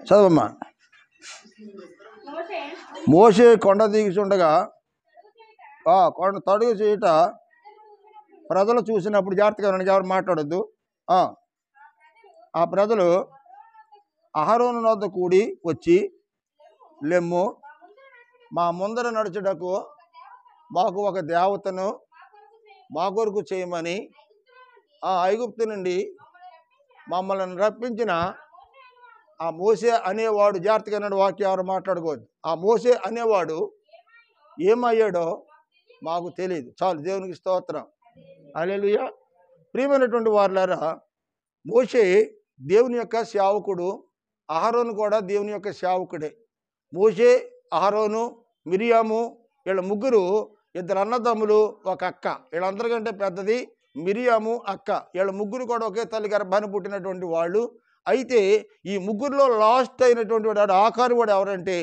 చదవమ్మా. మోషే కొండ దిగుచుండగా కొండ తడుగు చేయట ప్రజలు చూసినప్పుడు, జాగ్రత్తగా ఎవరు మాట్లాడొద్దు. ఆ ప్రజలు అహరోను వద్ద కూడి వచ్చి, లెమ్ము, మా ముందర నడుచుటకు మాకు ఒక దేవతను మా కొరకు చేయమని ఐగుప్తు నుండి మమ్మల్ని రప్పించిన ఆ మోషే అనేవాడు, జాగ్రత్తగా అన్నాడు, వాక్యం ఎవరు మాట్లాడుకోవద్దు. ఆ మోషే అనేవాడు ఏమయ్యాడో మాకు తెలియదు. చాలు, దేవునికి స్తోత్రం. హల్లెలూయా. ప్రియమైనటువంటి వారులారా, మోషే దేవుని యొక్క సేవకుడు, అహరోను కూడా దేవుని యొక్క సేవకుడే. మోషే, అహరోను, మిరియాము వీళ్ళ ముగ్గురు ఇద్దరు అన్నదమ్ములు, ఒక అక్క. వీళ్ళందరికంటే పెద్దది మిరియాము అక్క. వీళ్ళ ముగ్గురు కూడా ఒకే తల్లి గర్భాన్ని పుట్టినటువంటి వాళ్ళు. అయితే ఈ ముగ్గురులో లాస్ట్ అయినటువంటి వాడు, ఆఖరి వాడు ఎవరంటే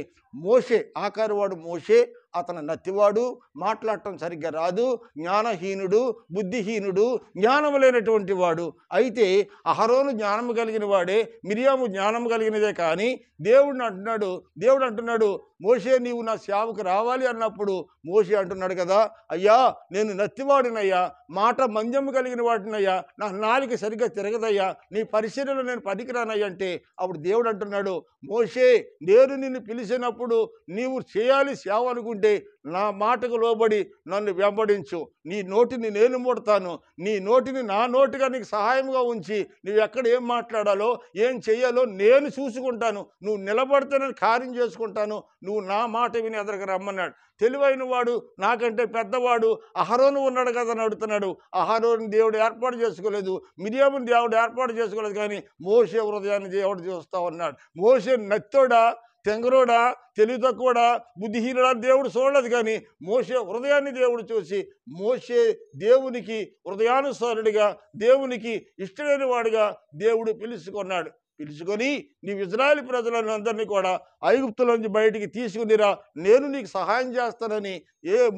మోషే. ఆఖరి వాడు మోషే. అతను నత్తివాడు, మాట్లాడటం సరిగ్గా రాదు, జ్ఞానహీనుడు, బుద్ధిహీనుడు, జ్ఞానం లేనటువంటి వాడు. అయితే అహరోను జ్ఞానం కలిగిన వాడే, మిరియాము జ్ఞానం కలిగినదే. కానీ దేవుడు అంటున్నాడు మోషే నీవు నా సేవకు రావాలి అన్నప్పుడు మోషే అంటున్నాడు కదా, అయ్యా నేను నత్తివాడినయ్యా, మాట మంజమ్ము కలిగిన వాడినయ్యా, నా నాలుక సరిగ్గా తిరగదయ్యా, నీ పరిశీలనలో నేను పనికిరానయ్యా అంటే, అప్పుడు దేవుడు అంటున్నాడు, మోషే నేను నిన్ను పిలిచినప్పుడు నీవు చేయాలి సేవ అనుకుంటే నా మాటకు లోబడి నన్ను వెంబడించు. నీ నోటిని నేను ముడతాను, నీ నోటిని నా నోటిగా నీకు సహాయంగా ఉంచి నువ్వు ఎక్కడ ఏం మాట్లాడాలో ఏం చెయ్యాలో నేను చూసుకుంటాను. నువ్వు నిలబడితేనే కార్యం చేసుకుంటాను. నువ్వు నా మాట విని ఎదరికి రమ్మన్నాడు. తెలివైన వాడు, నాకంటే పెద్దవాడు అహరోను ఉన్నాడు కదా అని అడుగుతున్నాడు. అహరోను దేవుడు ఏర్పాటు చేసుకోలేదు, మిరియాముని దేవుడు ఏర్పాటు చేసుకోలేదు. కానీ మోషే హృదయాన్ని దేవుడు చూస్తూ ఉన్నాడు. మోషే నత్తోడా, తెంగరోడా, తెలివి తక్కువడా, బుద్ధిహీనుడా దేవుడు చూడలేదు. కానీ మోషే హృదయాన్ని దేవుడు చూసి, మోషే దేవునికి హృదయానుసారుడిగా, దేవునికి ఇష్టమైన వాడిగా దేవుడు పిలుచుకొని నీవు ఇజ్రాయేలు ప్రజలను అందరినీ కూడా ఐగుప్తులోంచి బయటికి తీసుకునిరా, నేను నీకు సహాయం చేస్తానని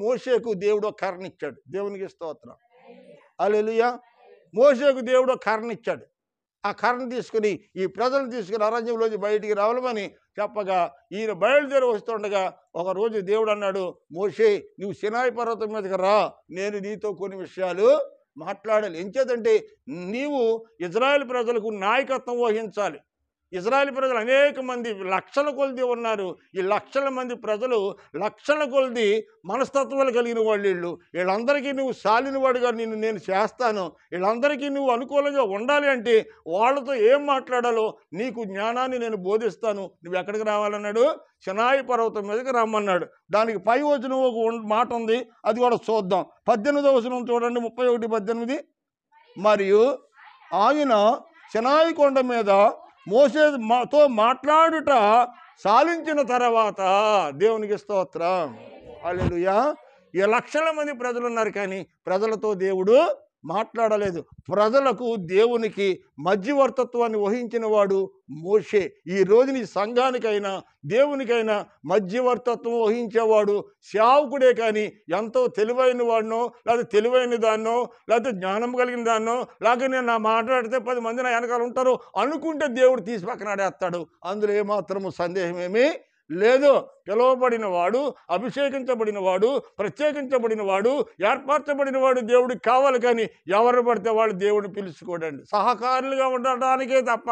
మోషేకు దేవుడు కర్ణ ఇచ్చాడు. దేవునికి స్తోత్రం. హల్లెలూయా. మోషేకు దేవుడు కర్ణ ఇచ్చాడు. ఆ కర్ణ తీసుకుని ఈ ప్రజలను తీసుకుని అరణ్యంలోంచి బయటికి రావాలని చెప్పగా ఈయన బయలుదేరి వస్తుండగా ఒకరోజు దేవుడు అన్నాడు, మోషే నువ్వు సినాయి పర్వతం మీదకి రా, నేను నీతో కొన్ని విషయాలు మాట్లాడాలి. ఎంచేతంటే నీవు ఇజ్రాయేల్ ప్రజలకు నాయకత్వం వహించాలి. ఇజ్రాయేల్ ప్రజలు అనేక మంది లక్షల కొలది ఉన్నారు. ఈ లక్షల మంది ప్రజలు లక్షల కొలది మనస్తత్వాలు కలిగిన వాళ్ళు. వీళ్ళందరికీ నువ్వు సాలినవాడుగా నేను చేస్తాను. వీళ్ళందరికీ నువ్వు అనుకూలంగా ఉండాలి అంటే వాళ్ళతో ఏం మాట్లాడాలో నీకు జ్ఞానాన్ని నేను బోధిస్తాను. నువ్వు ఎక్కడికి రావాలన్నాడు? సినాయి పర్వతం మీదకి రమ్మన్నాడు. దానికి పై వచనం ఒక మాట ఉంది, అది కూడా చూద్దాం. 18వ వచనం చూడండి, 31:18. మరియు ఆయన సినాయి కొండ మీద మోషేతో మాట్లాడుట సాలించిన తర్వాత, దేవునికి స్తోత్రం. హల్లెలూయా. ఈ లక్షల మంది ప్రజలు ఉన్నారు, కానీ ప్రజలతో దేవుడు మాట్లాడలేదు. ప్రజలకు దేవునికి మధ్యవర్తత్వాన్ని వహించిన వాడు మోషే. ఈ రోజు నీ సంఘానికైనా దేవునికైనా మధ్యవర్తత్వం వహించేవాడు సేవకుడే. కానీ ఎంతో తెలివైన వాడినో, లేకపోతే తెలివైన దాన్నో, లేకపోతే జ్ఞానం కలిగిన దాన్నో, లేకపోతే నేను నా మాట్లాడితే 10 మంది నా వెనకాల ఉంటారు అనుకుంటే దేవుడు తీసి పక్కన ఆడేస్తాడు. అందులో ఏమాత్రము సందేహమేమీ లేదు. పిలువబడిన వాడు, అభిషేకించబడిన వాడు, ప్రత్యేకించబడిన వాడు, ఏర్పరచబడిన వాడు దేవుడికి కావాలి. కానీ ఎవరు పడితే వాళ్ళు దేవుడిని పిలుచుకోడండి. సహకారులుగా ఉండడానికే తప్ప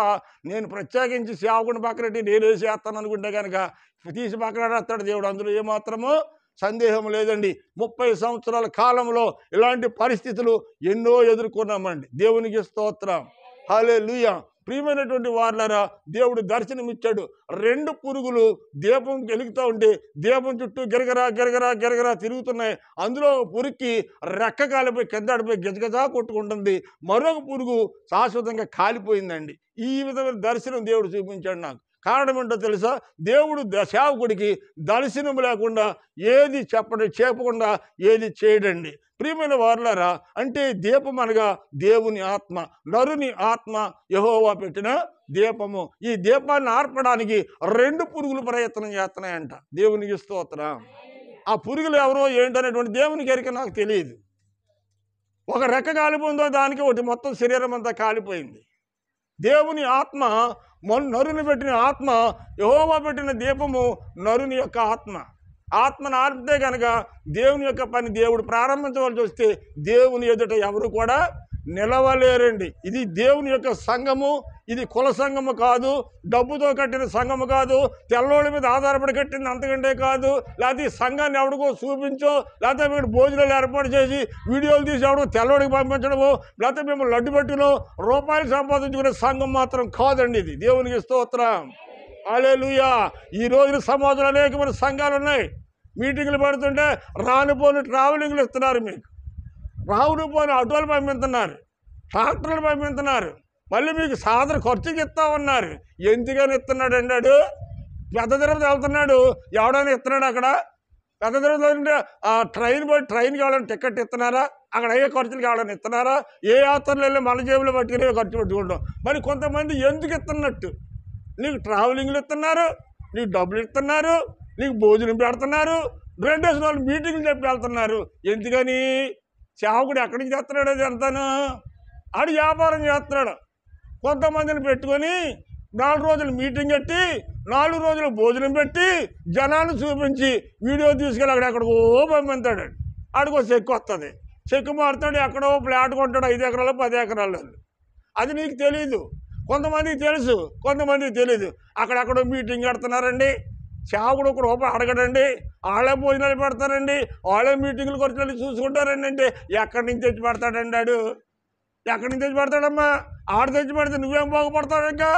నేను ప్రత్యేకించి సేవకుని పక్కనట్టి నేనే చేస్తాను అనుకుంటే కనుక తీసి పక్కన దేవుడు. అందులో ఏమాత్రమో సందేహం లేదండి. 30 సంవత్సరాల కాలంలో ఇలాంటి పరిస్థితులు ఎన్నో ఎదుర్కొన్నామండి. దేవునికి స్తోత్రం. హల్లెలూయా. ప్రియమైనటువంటి వారులారా, దేవుడు దర్శనమిచ్చాడు. 2 పురుగులు దీపం వెలుగుతూ ఉంటే దీపం చుట్టూ గిరగరా తిరుగుతున్నాయి. అందులో పురుగుకి రెక్క కాలిపోయి కింద ఆడిపోయి గజగజా కొట్టుకుంటుంది. మరొక పురుగు శాశ్వతంగా కాలిపోయిందండి. ఈ విధమైన దర్శనం దేవుడు చూపించాడు నాకు. కారణం ఏంటో తెలుసా? దేవుడు సేవకుడికి దర్శనం లేకుండా ఏది చెప్పకుండా ఏది చేయడండి. ప్రియమైన వారులారా, అంటే దీపం అనగా దేవుని ఆత్మ, నరుని ఆత్మ యెహోవా పెట్టిన దీపము. ఈ దీపాన్ని ఆర్పడానికి 2 పురుగులు ప్రయత్నం చేస్తున్నాయంట. దేవునికి స్తోత్రం. ఆ పురుగులు ఎవరో ఏంటనేటువంటి దేవునికి ఎరిక నాకు తెలియదు. ఒక రెక్క కాలిపోయిందో దానికి ఒకటి మొత్తం శరీరం అంతా కాలిపోయింది. దేవుని ఆత్మ నరుని పెట్టిన ఆత్మ, యెహోవా పెట్టిన దీపము నరుని యొక్క ఆత్మ. ఆత్మను ఆర్పితే కనుక దేవుని యొక్క పని దేవుడు ప్రారంభించవలసి వస్తే దేవుని ఎదుట ఎవరు కూడా నిలవలేరండి. ఇది దేవుని యొక్క సంఘము. ఇది కుల సంఘము కాదు, డబ్బుతో కట్టిన సంఘము కాదు, తెల్లోళ్ళ మీద ఆధారపడి కట్టింది అంతకంటే కాదు. లేకపోతే ఈ సంఘాన్ని ఎవడికో చూపించో, లేకపోతే మీరు భోజనాలు ఏర్పాటు చేసి వీడియోలు తీసి ఎవడో తెల్లోడికి పంపించడమో, లేకపోతే మేము లడ్డు పట్టులో రూపాయలు సంపాదించుకునే సంఘం మాత్రం కాదండి ఇది. దేవునికి స్తోత్రం, హల్లెలూయా. ఈ రోజున సమాజంలో అనేకమైన సంఘాలు ఉన్నాయి. మీటింగులు పెడుతుంటే రానుపోని ట్రావెలింగ్లు ఇస్తున్నారు, మీకు రానుపోని ఆటోలు పంపిస్తున్నారు, ట్రాక్టర్లు పంపిస్తున్నారు, మళ్ళీ మీకు సాధారణ ఖర్చుకి ఇస్తామన్నారు. ఎందుకని ఇస్తున్నాడు అన్నాడు? పెద్ద తిరుపతి వెళ్తున్నాడు, ఎవడైనా ఇస్తున్నాడు అక్కడ? పెద్ద తిరుపతి అంటే ట్రైన్కి ఎవరైనా టికెట్ ఇస్తున్నారా? అక్కడ అయ్యే ఖర్చులు ఎవరైనా ఇస్తున్నారా? ఏ యాత్రలు వెళ్ళి మన జేబులో పట్టుకుని ఖర్చు పెట్టుకుంటాం. మరి కొంతమంది ఎందుకు ఇస్తున్నట్టు? నీకు ట్రావెలింగ్లు ఇస్తున్నారు, నీకు డబ్బులు ఇస్తున్నారు, నీకు భోజనం పెడుతున్నారు, 2 రోజులు మీటింగ్లు చెప్పి వెళ్తున్నారు. ఎందుకని? సేవకుడు ఎక్కడి నుంచి చేస్తున్నాడు? అది అంతాను ఆడు వ్యాపారం చేస్తున్నాడు. కొంతమందిని పెట్టుకొని 4 రోజులు మీటింగ్ పెట్టి 4 రోజులు భోజనం పెట్టి జనాన్ని చూపించి వీడియో తీసుకెళ్ళి అక్కడికో పంపిస్తాడు. ఆడికో చెక్కు వస్తుంది, చెక్కు మారుతాడు, ఎక్కడో ఫ్లాట్ కొంటాడు 5 ఎకరాలు 10 ఎకరాలు. అది నీకు తెలీదు. కొంతమందికి తెలుసు, కొంతమందికి తెలీదు. అక్కడెక్కడో మీటింగ్ పెడుతున్నారండి, సేవకుడు 1 రూపాయి అడగడండి, వాళ్ళే భోజనాలు పెడతారండి, వాళ్ళే మీటింగ్లు ఖర్చులు చూసుకుంటారండి. అంటే ఎక్కడి నుంచి తెచ్చి పెడతాడండి ఆడు? ఎక్కడి నుంచి తెచ్చి పెడతాడమ్మా? ఆడు తెచ్చి పెడితే నువ్వేం బాగుపడతావు? ఇంకా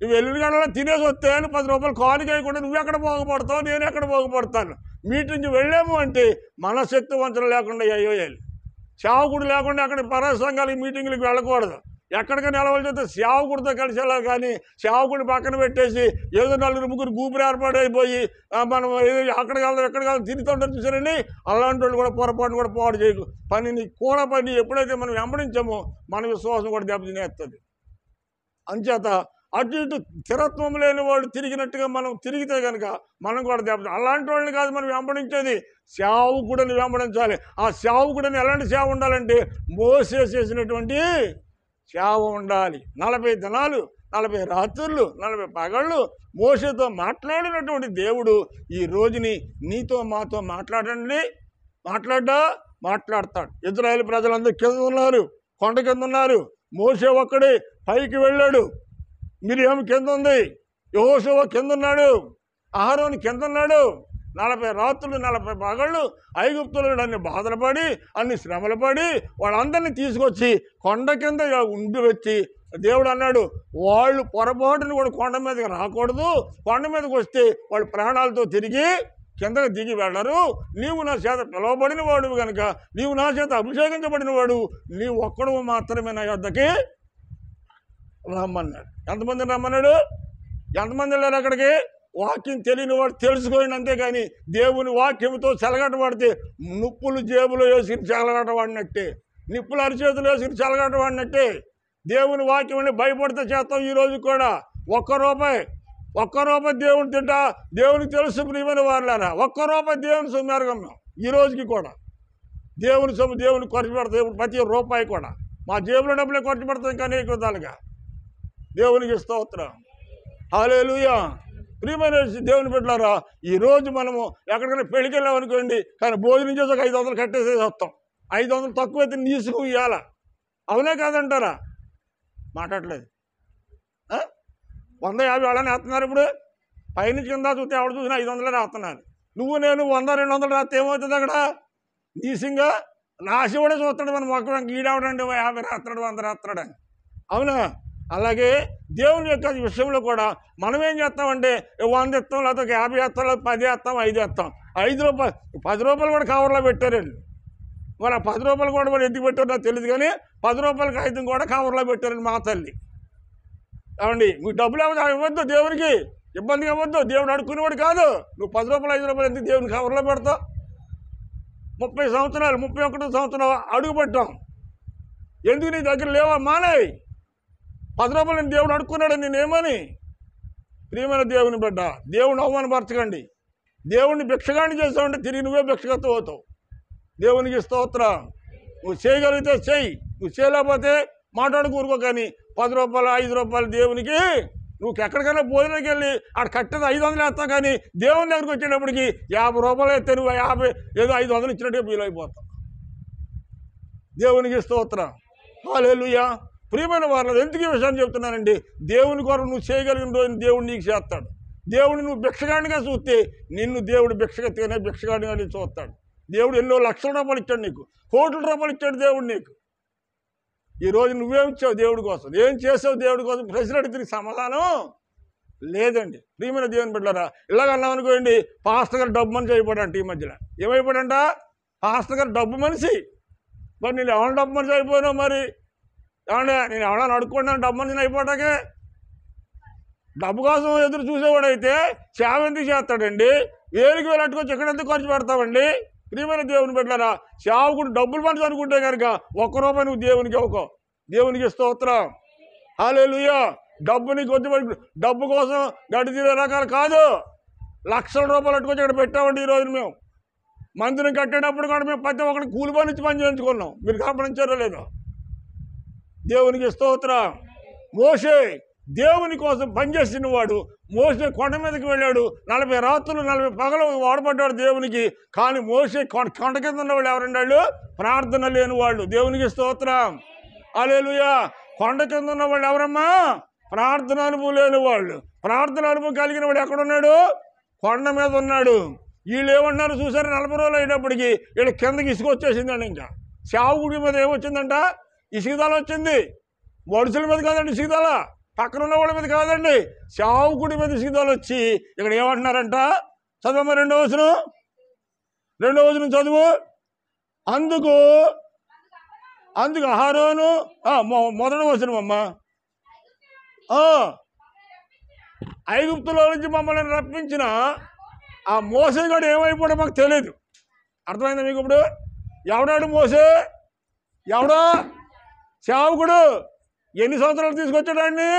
నువ్వు ఎల్లుడి గంటలో తినేసి వస్తే 10 రూపాయలు కాలు వేయకుండా నువ్వెక్కడ బాగుపడతావు, నేను ఎక్కడ బాగుపడతాను? మీటింగ్కి వెళ్ళాము అంటే మన శక్తి వంచన లేకుండా అయ్యోయాలి. సేవకుడు లేకుండా అక్కడ పరాయ సంఘాలకి మీటింగ్లకు వెళ్ళకూడదు. ఎక్కడికైనా నిలవలసి వస్తే సేవకుడితో కలిసి వెళ్ళాలి. కానీ సేవకుడిని పక్కన పెట్టేసి ఏదో 4 ముగ్గురు గూపురు ఏర్పాటైపోయి మనం ఏదో అక్కడికి వెళ్దాం ఎక్కడికి వెళ్దాం తిరుగుతుంటారు చూసారండి. అలాంటి వాళ్ళు కూడా పొరపాటు కూడా పాడు చేయకు. పనిని కూడా పని ఎప్పుడైతే మనం వెంబడించామో మన విశ్వాసం కూడా దెబ్బతినేస్తుంది. అంచేత అటు ఇటు స్థిరత్వం లేని వాడు తిరిగినట్టుగా మనం తిరిగితే కనుక మనం కూడా దెబ్బతింటాం. అలాంటి వాళ్ళని కాదు మనం వెంబడించేది, సేవకుడిని వెంబడించాలి. ఆ సేవకుడిని ఎలాంటి సేవ ఉండాలంటే మోసే చేసినటువంటి సేవ ఉండాలి. 40 దినాలు 40 రాత్రులు 40 పగళ్ళు మోషేతో మాట్లాడినటువంటి దేవుడు ఈ రోజుని నీతో మాతో మాట్లాడతాడు. ఇశ్రాయేలు ప్రజలందరూ కింద ఉన్నారు, కొండ కింద ఉన్నారు. మోషే ఒక్కడే పైకి వెళ్ళాడు, మిరియం కింద ఉంది, యెహోషువ కింద ఉన్నాడు, అహరోను కింద ఉన్నాడు. 40 రాత్రులు 40 పగళ్ళు ఐగుప్తులు అన్ని బాధలు పడి అన్ని శ్రమలు పడి వాళ్ళందరినీ తీసుకొచ్చి కొండ కింద ఉండి వచ్చి దేవుడు అన్నాడు, వాళ్ళు పొరపాటును కూడా కొండ మీదకి రాకూడదు, కొండ మీదకి వస్తే వాళ్ళు ప్రాణాలతో తిరిగి కిందకి దిగి వెళ్ళరు. నీవు నా చేత పిలువబడిన వాడు కనుక, నీవు నా చేత అభిషేకించబడిన వాడు, నీవు ఒక్కడు మాత్రమే నా యొద్దకి రమ్మన్నాడు. ఎంతమందిని రమ్మన్నాడు? ఎంతమంది వెళ్ళారు అక్కడికి? వాక్యం తెలియని వాడు తెలుసుకోండి, అంతేగాని దేవుని వాక్యంతో చెలగట పడితే నిప్పులు జేబులో వేసుకుని చెలగట వాడినట్టే, నిప్పులు అరిచేతులు వేసుకుని చెలగట వాడినట్టే. దేవుని వాక్యం అని భయపడితే చేస్తాం. ఈరోజు కూడా ఒక్క రూపాయి దేవుని తింటా దేవునికి తెలుసు ప్రియమైన వారులారా. ₹1 దేవుని సొమ్మెరగం మేము ఈ రోజుకి కూడా. దేవుని సొమ్ము దేవుని ఖర్చు పెడతాం, ప్రతి రూపాయి కూడా మా జేబులో డబ్బులే ఖర్చు పెడతాం. కానీ అనేక విధాలుగా దేవునికి స్తోత్రం, హల్లెలూయా. ప్రియమైన దేవుని బిడ్డలారా, ఈరోజు మనము ఎక్కడికైనా పెళ్ళికి వెళ్ళామనుకోండి, కానీ భోజనం చేసి ఒక 500 కట్టేసేసి వస్తాం. 500 తక్కువైతే నీసుకు ఇవ్వాలా? అవునే కాదంటారా? మాట్లాడలేదు. 150 వాళ్ళని వేస్తున్నారు. ఇప్పుడు పైనుంచి కింద చూస్తే ఎవడు చూసినా 500 రాస్తున్నారు. నువ్వు నేను 100-200 రాస్తే ఏమవుతుంది అక్కడ? నీసింగా రాసి కూడా చూస్తాడు మన మొక్క ఈడవడండి 50 రాస్తున్నాడు 100 రాస్తున్నాడని. అవునా? అలాగే దేవుని యొక్క విషయంలో కూడా మనం ఏం చేస్తామంటే 100 ఇస్తాం, లేకపోతే 50 వేస్తాం, లేకపోతే 10 వేస్తాం, 5 వేస్తాం. 5 రూపాయలు 10 రూపాయలు కూడా కవర్లో పెట్టారండి. మరి ఆ 10 రూపాయలు కూడా మరి ఎందుకు పెట్టారో నాకు తెలియదు, కానీ 10 రూపాయల కాగితం కూడా కవర్లో పెట్టారండి మా తల్లి. ఏమండి, మీకు డబ్బులు ఇవ్వద్దు, దేవునికి ఇబ్బందిగా ఇవ్వద్దు. దేవుడు అడుక్కునేవాడు కాదు. నువ్వు 10 రూపాయలు 5 రూపాయలు ఎందుకు దేవుని కవర్లో పెడతావు? 30 సంవత్సరాలు 31 సంవత్సరం అడుగు పెట్టాం, ఎందుకు నీ దగ్గర లేవా? మానేయి. 10 రూపాయలు దేవుడు అడుక్కున్నాడు నేనేమని? ప్రియమైన దేవుని బిడ్డ, దేవుని అవమానపరచకండి. దేవుడిని భిక్షగాన్ని చేస్తావంటే తిరిగి నువ్వే భిక్షగత అవుతావు. దేవునికి స్తోత్రం. నువ్వు చేయగలిగితే చెయ్యి, నువ్వు చేయలేకపోతే మాట్లాడుకూరుకో. కానీ 10 రూపాయలు 5 రూపాయలు దేవునికి నువ్వు ఎక్కడికైనా భోజనానికి వెళ్ళి అక్కడ కట్టేది 500 వేస్తావు, కానీ దేవుని దగ్గరికి వచ్చేటప్పటికి 50 రూపాయలు వేస్తే నువ్వు 50 ఏదో 500 ఇచ్చినట్టుగా ఫీల్ అయిపోతావు. దేవునికి స్తోత్రం. హల్లెలూయా. ప్రియమైన వారు, ఎందుకు ఈ విషయం చెప్తున్నానండి? దేవుని కొరకు నువ్వు చేయగలిగిన రోజు దేవుడు నీకు చేస్తాడు. దేవుడిని నువ్వు భిక్షగాడిగా చూస్తే నిన్ను దేవుడు భిక్షగతిగానే భిక్షగాడిగా చూస్తాడు. దేవుడు ఎన్నో లక్షల రూపాయలు ఇచ్చాడు నీకు, కోట్ల రూపాయలు ఇచ్చాడు దేవుడు నీకు. ఈరోజు నువ్వేమిచ్చావు దేవుడి కోసం? ఏం చేసావు దేవుడి కోసం? ప్రశ్న అడిగితే సమాధానం లేదండి. ప్రియమైన దేవుని బిడ్డలారా, ఇలాగ అన్నాం అనుకోండి, పాస్టర్ గారు డబ్బు మనిషి అయిపోయాడంట. ఈ మధ్యలో ఏమైపోయాడంట? పాస్టర్ గారు డబ్బు మనిషి. మరి నేను ఎవరైనా డబ్బు మనిషి అయిపోయినావు? మరి ఏమంటే నేను ఎవరైనా అడుక్కుంటాను డబ్బు మనిషిని అయిపోవటాకే? డబ్బు కోసం ఎదురు చూసేవాడైతే సేవ ఎందుకు చేస్తాడండి? వేలికి వెళ్ళట్టుకొచ్చి ఎక్కడెందుకు ఖర్చు పెడతామండి? ప్రియమైన దేవుని బిడ్డలారా, సేవకుడు డబ్బులు మనిషి అనుకుంటే కనుక 1 రూపాయి నువ్వు దేవునికి ఇవ్వకో. దేవునికి స్తోత్రం. హల్లెలూయా. డబ్బుని కొద్ది డబ్బు కోసం గడ్డి తీరే రకాలు కాదు, లక్షల రూపాయలు అట్టుకొచ్చి ఇక్కడ పెట్టామండి. ఈరోజు మేము మందిరం కట్టేటప్పుడు కూడా మేము ప్రతి ఒక్కరికి కూలి పని నుంచి పని చేయించుకున్నాం. మీరు గమనించారో లేదో? దేవునికి స్తోత్రం. మోషే దేవుని కోసం పనిచేసిన వాడు. మోషే కొండ మీదకి వెళ్ళాడు, 40 రాత్రులు 40 పగలు వాడబడ్డాడు దేవునికి. కానీ మోషే కొండ కింద ఉన్నవాళ్ళు ఎవరండి? వాళ్ళు ప్రార్థన లేని వాళ్ళు. దేవునికి స్తోత్రం. హల్లెలూయా. కొండ కింద ఉన్నవాళ్ళు ఎవరమ్మా? ప్రార్థన అనుభవం లేని వాళ్ళు. ప్రార్థన అనుభవం కలిగిన వాడు ఎక్కడున్నాడు? కొండ మీద ఉన్నాడు. వీళ్ళు ఏమన్నారు చూసారు? 40 రోజులు అయినప్పటికీ వీళ్ళు కిందకి ఇసుక వచ్చేసిందండి. ఇంకా సేవకుడి మీద ఏమొచ్చిందంట? ఇసుకదాల వచ్చింది. మనుషుల మీద కాదండి ఇసుకదాల, పక్కన ఉన్న వాళ్ళ మీద కాదండి, సేవకుడి మీద ఇసుకదాలు వచ్చి ఇక్కడ ఏమంటున్నారంట? చదవమ్మ 2వ వచనం చదువు. అందుకు అహరోను, మొదటి వచనం అమ్మ, ఐగుప్తులో నుంచి మమ్మల్ని రప్పించిన ఆ మోసే గాడు ఏమైపోయాడో మాకు తెలియదు. అర్థమైందా మీకు? ఇప్పుడు ఎవడాడు మోసే? ఎవడో సేవకుడు. ఎన్ని సంవత్సరాలు తీసుకొచ్చాడాన్ని?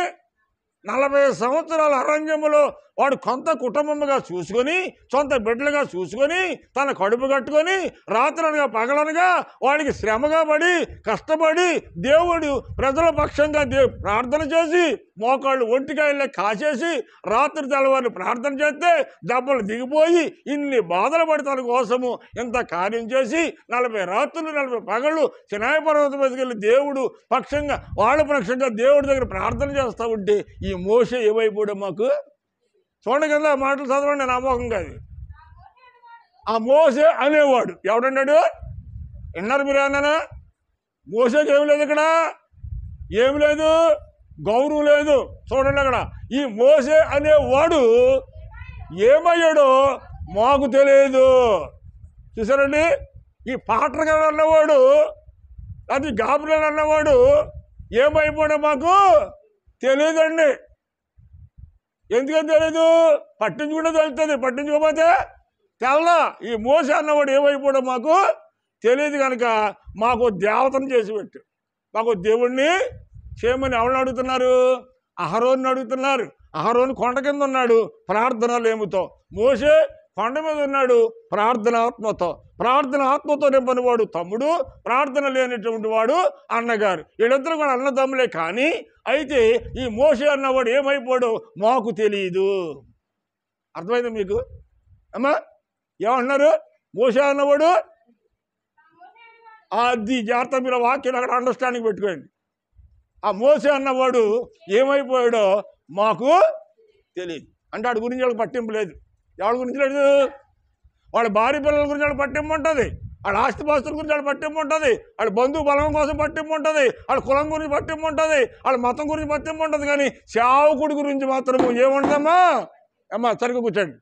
40 సంవత్సరాల అరణ్యములో వాడు కొంత కుటుంబముగా చూసుకొని, సొంత బిడ్డలుగా చూసుకొని, తన కడుపు కట్టుకొని, రాత్రనగా పగలనగా వాడికి శ్రమగా పడి కష్టపడి దేవుడు ప్రజల పక్షంగా ప్రార్థన చేసి, మోకాళ్ళు ఒంటికాయలే కాసేసి, రాత్రి తెల్లవారిని ప్రార్థన చేస్తే దెబ్బలు దిగిపోయి ఇన్ని బాధలు పడి తన కోసము ఇంత కార్యం చేసి 40 రాత్రులు 40 పగళ్ళు సినాయి పర్వతం మీదకి వెళ్ళి దేవుడు పక్షంగా వాళ్ళ పక్షంగా దేవుడి దగ్గర ప్రార్థన చేస్తూ ఉంటే ఈ మోషే ఏమైపోయాడు మాకు? చూడండి కదా, మాటలు చదవండి, నమ్మకం కాదు. ఆ మోసే అనేవాడు ఎవడన్నాడు? విన్నారు మీరు? అన్నానా? మోసేకి ఏమి లేదు, ఇక్కడ ఏమి లేదు, గౌరవం లేదు. చూడండి అక్కడ ఈ మోసే అనేవాడు ఏమయ్యాడో మాకు తెలియదు. చూసారండి? ఈ పాటర్ గారు అన్నవాడు, అది గాబ్రియల్ అన్నవాడు ఏమైపోయాడో మాకు తెలియదండి. ఎందుకని తెలియదు? పట్టించుకుంటే తెలుస్తుంది, పట్టించుకోకపోతే తెల్లా. ఈ మోసే అన్నవాడు ఏమైపోయాడో మాకు తెలియదు కనుక మాకు దేవతను చేసి పెట్టు, మాకు దేవుణ్ణి చేయమని ఎవరిని అడుగుతున్నారు? అహరోన్ని అడుగుతున్నారు. అహరోను కొండ కింద ఉన్నాడు ప్రార్థన లేముతో, మోసే కొండ మీద ఉన్నాడు ప్రార్థన ఆత్మతో. ప్రార్థన ఆత్మతో నింపనివాడు తమ్ముడు, ప్రార్థన లేనటువంటి వాడు అన్నగారు. వీళ్ళిద్దరు కూడా అన్నదమ్ములే. కానీ అయితే ఈ మోసే అన్నవాడు ఏమైపోయాడో మాకు తెలియదు. అర్థమైంది మీకు అమ్మా? ఏమంటున్నారు? మోసే అన్నవాడు, అది జాగ్రత్త, మీరు వాక్యం అక్కడ అండర్స్టాండింగ్ పెట్టుకోండి. ఆ మోసే అన్నవాడు ఏమైపోయాడో మాకు తెలియదు. అంటే వాడి గురించి వాళ్ళకి పట్టింపు లేదు. ఎవరి గురించి లేదు? వాళ్ళ భార్య పిల్లల గురించి వాళ్ళకి పట్టింపు ఉంటుంది, వాళ్ళ ఆస్తిపాస్తుల గురించి వాళ్ళ పట్టింపు ఉంటుంది, వాళ్ళ బంధువు బలం కోసం పట్టింపు ఉంటుంది, వాళ్ళ కులం గురించి పట్టింపు ఉంటుంది, వాళ్ళ మతం గురించి పట్టింపు ఉంటుంది. కానీ సేవకుడి గురించి మాత్రం ఏముంటుందమ్మా? అమ్మా సరిగ్గా కూర్చోండి.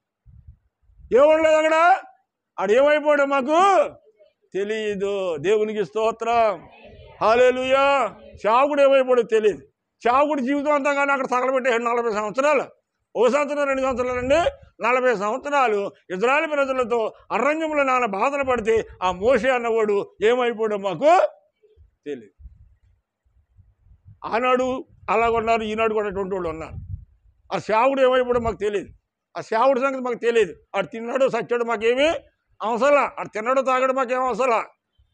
ఏముండలేదు అక్కడ. ఆడు ఏమైపోయాడో మాకు తెలియదు. దేవునికి స్తోత్రం. హల్లెలూయా. సేవకుడు ఏమైపోయాడో తెలియదు. సేవకుడి జీవితం అంతా కానీ అక్కడ తగలబెట్టే 40 సంవత్సరాలు, 1 సంవత్సరం 2 సంవత్సరాలండి, 40 సంవత్సరాలు ఇజ్రాయేలు ప్రజలతో అరణ్యంలో నాన్న బాధలు పడితే ఆ మోషే అన్నవాడు ఏమైపోయాడో మాకు తెలియదు. ఆనాడు అలాగున్నారు, ఈనాడు కూడా అటువంటి వాళ్ళు ఉన్నారు. ఆ సేవకుడు ఏమైపోయాడో మాకు తెలియదు. ఆ సేవకుడి సంగతి మాకు తెలియదు. ఆడు తిన్నాడు సచ్చాడు మాకేమీ అవసరం, ఆడు తిన్నాడు తాగాడు మాకేం అవసరం.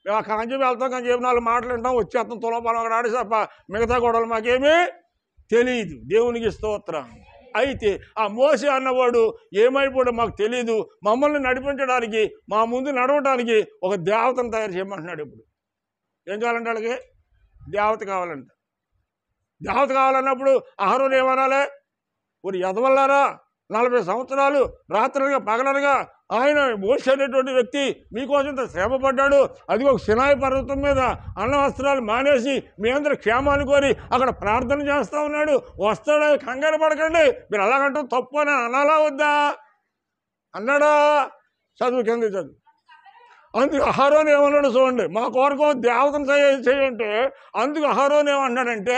మేము ఆ కాంచెం వెళ్తాం, కాంచెం 4 మాటలు వింటాం, వచ్చేస్తాం, తులపాలం అక్కడ ఆడేసి తప్ప మిగతా గొడవలు మాకేమీ తెలియదు. దేవునికి స్తోత్రం. అయితే ఆ మోసే అన్నవాడు ఏమైపోయాడో మాకు తెలియదు. మమ్మల్ని నడిపించడానికి, మా ముందు నడవడానికి ఒక దేవతను తయారు చేయమంటున్నాడు. ఇప్పుడు ఏం కావాలంటే వాళ్ళకి దేవత కావాలంట. దేవత కావాలన్నప్పుడు అహరోను ఏమనాలి? ஒரு ఎదవల్లారా, 40 సంవత్సరాలు రాత్రులుగా పగలనగా ఆయన మోషే అనేటువంటి వ్యక్తి మీకోసం ఇంత శ్రమ పడ్డాడు. అది ఒక సినాయి పర్వతం మీద అన్న వస్త్రాలు మానేసి మీ అందరూ క్షేమాన్ని కోరి అక్కడ ప్రార్థన చేస్తూ ఉన్నాడు. వస్తాడా? కంగారు పడకండి. మీరు అలాగంటే తప్పు అని అనాలా వద్దా? అన్నాడా? చదువు కింద చదువు. అందుకు అహరోను ఏమన్నాడు చూడండి, మా కోరిక దేవతను చేయంటే అందుకు అహరోను ఏమన్నాడంటే,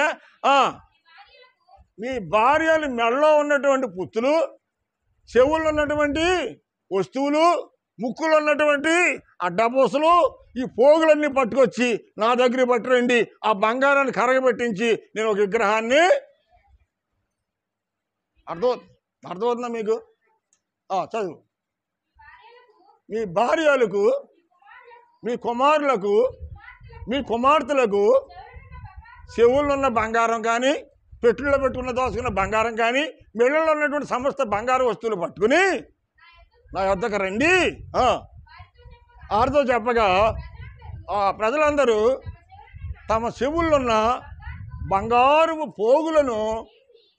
మీ భార్యలు మెడలో ఉన్నటువంటి పుత్తులు, చెవుల్లో ఉన్నటువంటి వస్తువులు, ముక్కులు ఉన్నటువంటి ఆ డబ్బుసలు, ఈ పోగులన్నీ పట్టుకొచ్చి నా దగ్గర పట్టురండి. ఆ బంగారాన్ని కరగబెట్టించి నేను ఒక విగ్రహాన్ని అర్థమవుతుందా మీకు? చదువు. మీ భార్యలకు, మీ కుమారులకు, మీ కుమార్తెలకు చెవుల్లో ఉన్న బంగారం కానీ, పెట్టుల్లో పెట్టుకున్న దోసుకున్న బంగారం కానీ, మెడల్లో ఉన్నటువంటి సమస్త బంగారు వస్తువులు పట్టుకుని నా వద్దకు రండి. ఆరుతో చెప్పగా ప్రజలందరూ తమ చెవుల్లోన్న బంగారు పోగులను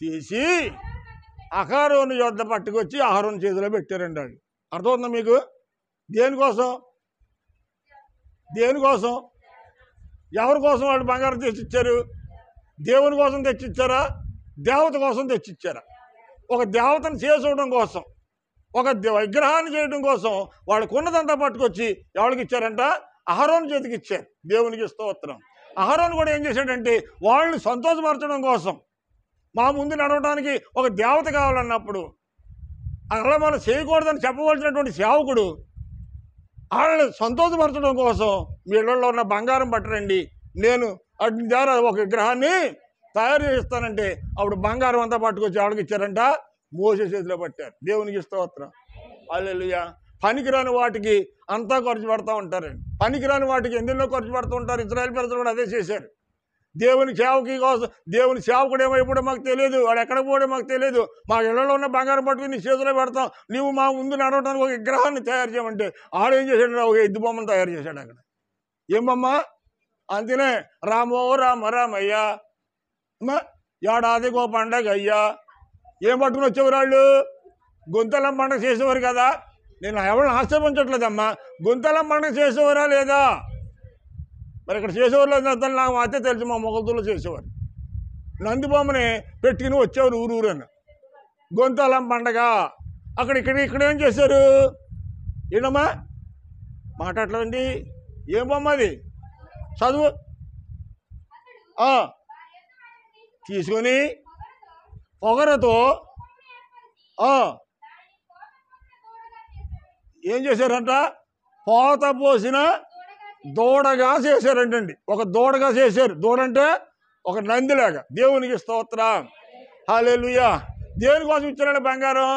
తీసి అహరోను యొద్ద పట్టుకొచ్చి అహరోను చేతిలో పెట్టారండి. వాళ్ళు అర్థమవుతుందా మీకు? దేనికోసం? దేనికోసం? ఎవరి కోసం వాళ్ళు బంగారం తెచ్చిచ్చారు? దేవుని కోసం తెచ్చిచ్చారా? దేవత కోసం తెచ్చిచ్చారా? ఒక దేవతను చేసుకోవడం కోసం, ఒక విగ్రహాన్ని చేయడం కోసం వాళ్ళకు ఉన్నదంతా పట్టుకొచ్చి ఎవరికి ఇచ్చారంట? అహరోను చేతికి ఇచ్చారు. దేవునికి స్తోత్రం. అహరోను కూడా ఏం చేశాడంటే వాళ్ళని సంతోషపరచడం కోసం, మా ముందు నడవడానికి ఒక దేవత కావాలన్నప్పుడు అలా మనం చేయకూడదని చెప్పవలసినటువంటి సేవకుడు వాళ్ళని సంతోషపరచడం కోసం మీ ఇళ్లలో ఉన్న బంగారం పట్టరండి, నేను అటు ద్వారా ఒక విగ్రహాన్ని తయారు చేస్తానంటే అప్పుడు బంగారం అంతా పట్టుకొచ్చి ఎవరికి ఇచ్చారంట? మోసే చేతిలో పట్టారు. దేవునికి స్తోత్రం. హల్లెలూయా. పనికిరాని వాటికి అంతా ఖర్చు పెడతా ఉంటారండి. పనికిరాని వాటికి ఎన్నెన్నో ఖర్చు పెడుతూ ఉంటారు. ఇశ్రాయేలు ప్రజలు కూడా అదే చేశారు. దేవుని సేవకి కోసం, దేవుని సేవకుడు ఏమైపోవడం మాకు తెలియదు, వాడు ఎక్కడ పోవడం మాకు తెలియదు, మా ఇళ్లలో ఉన్న బంగారం పట్టుకుని నీ చేతిలో పెడతాం, నువ్వు మా ముందు నడవడానికి ఒక విగ్రహాన్ని తయారు చేయమంటే ఆడేం చేశాడు? ఒక ఎద్దు బొమ్మను తయారు చేశాడు. అక్కడ ఏం బొమ్మ? అంతేనే, రామో రామ రామయ్యా, ఏడాదికో పండగ అయ్యా. ఏం పట్టుకుని వచ్చేవారు వాళ్ళు? గుంతలం పండగ చేసేవారు కదా. నేను ఎవరిని ఆశ్చర్యించట్లేదమ్మా, గుంతలం పండగ చేసేవారా లేదా? మరి ఇక్కడ చేసేవారు లేదు, నాకు మాత్రం తెలుసు, మా మొగలతూరులో చేసేవారు. నంది బొమ్మని పెట్టుకుని వచ్చేవారు ఊరూరని. గొంతలం పండగ అక్కడ ఇక్కడ ఏం చేశారు? ఏంటమ్మా మాట్లాడలేదండి? ఏం బొమ్మ అది? చదువు. తీసుకొని పొగరతో ఏం చేశారంట? పోత పోసిన దూడగా చేశారంటండి. ఒక దూడగా చేశారు. దూడంటే ఒక నందిలాగా. దేవునికి స్తోత్రం. హల్లెలూయా. దేనికోసం ఇచ్చారంటే బంగారం?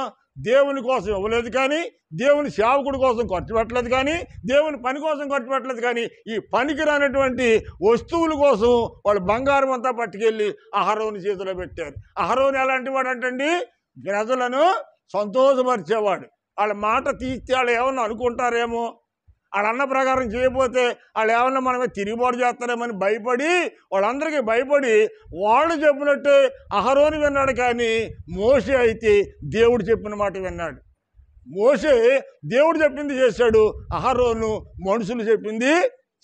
దేవుని కోసం ఇవ్వలేదు కానీ, దేవుని సేవకుడి కోసం ఖర్చు పెట్టలేదు కానీ, దేవుని పని కోసం ఖర్చు పెట్టలేదు కానీ, ఈ పనికి రానటువంటి వస్తువుల కోసం వాళ్ళు బంగారం అంతా పట్టుకెళ్ళి అహరోను చేతిలో పెట్టారు. అహరోను ఎలాంటి వాడు అంటండి? ప్రజలను సంతోషపరిచేవాడు. వాళ్ళ మాట తీస్తే వాళ్ళు ఏమన్నా అనుకుంటారేమో, వాళ్ళ అన్న ప్రకారం చేయకపోతే వాళ్ళు ఏమన్నా మనమే తిరుగుబాటు చేస్తారేమని భయపడి, వాళ్ళందరికీ భయపడి వాళ్ళు చెప్పినట్టే అహరోను విన్నాడు. కానీ మోషే అయితే దేవుడు చెప్పిన మాట విన్నాడు. మోషే దేవుడు చెప్పింది చేశాడు, అహరోను మనుషులు చెప్పింది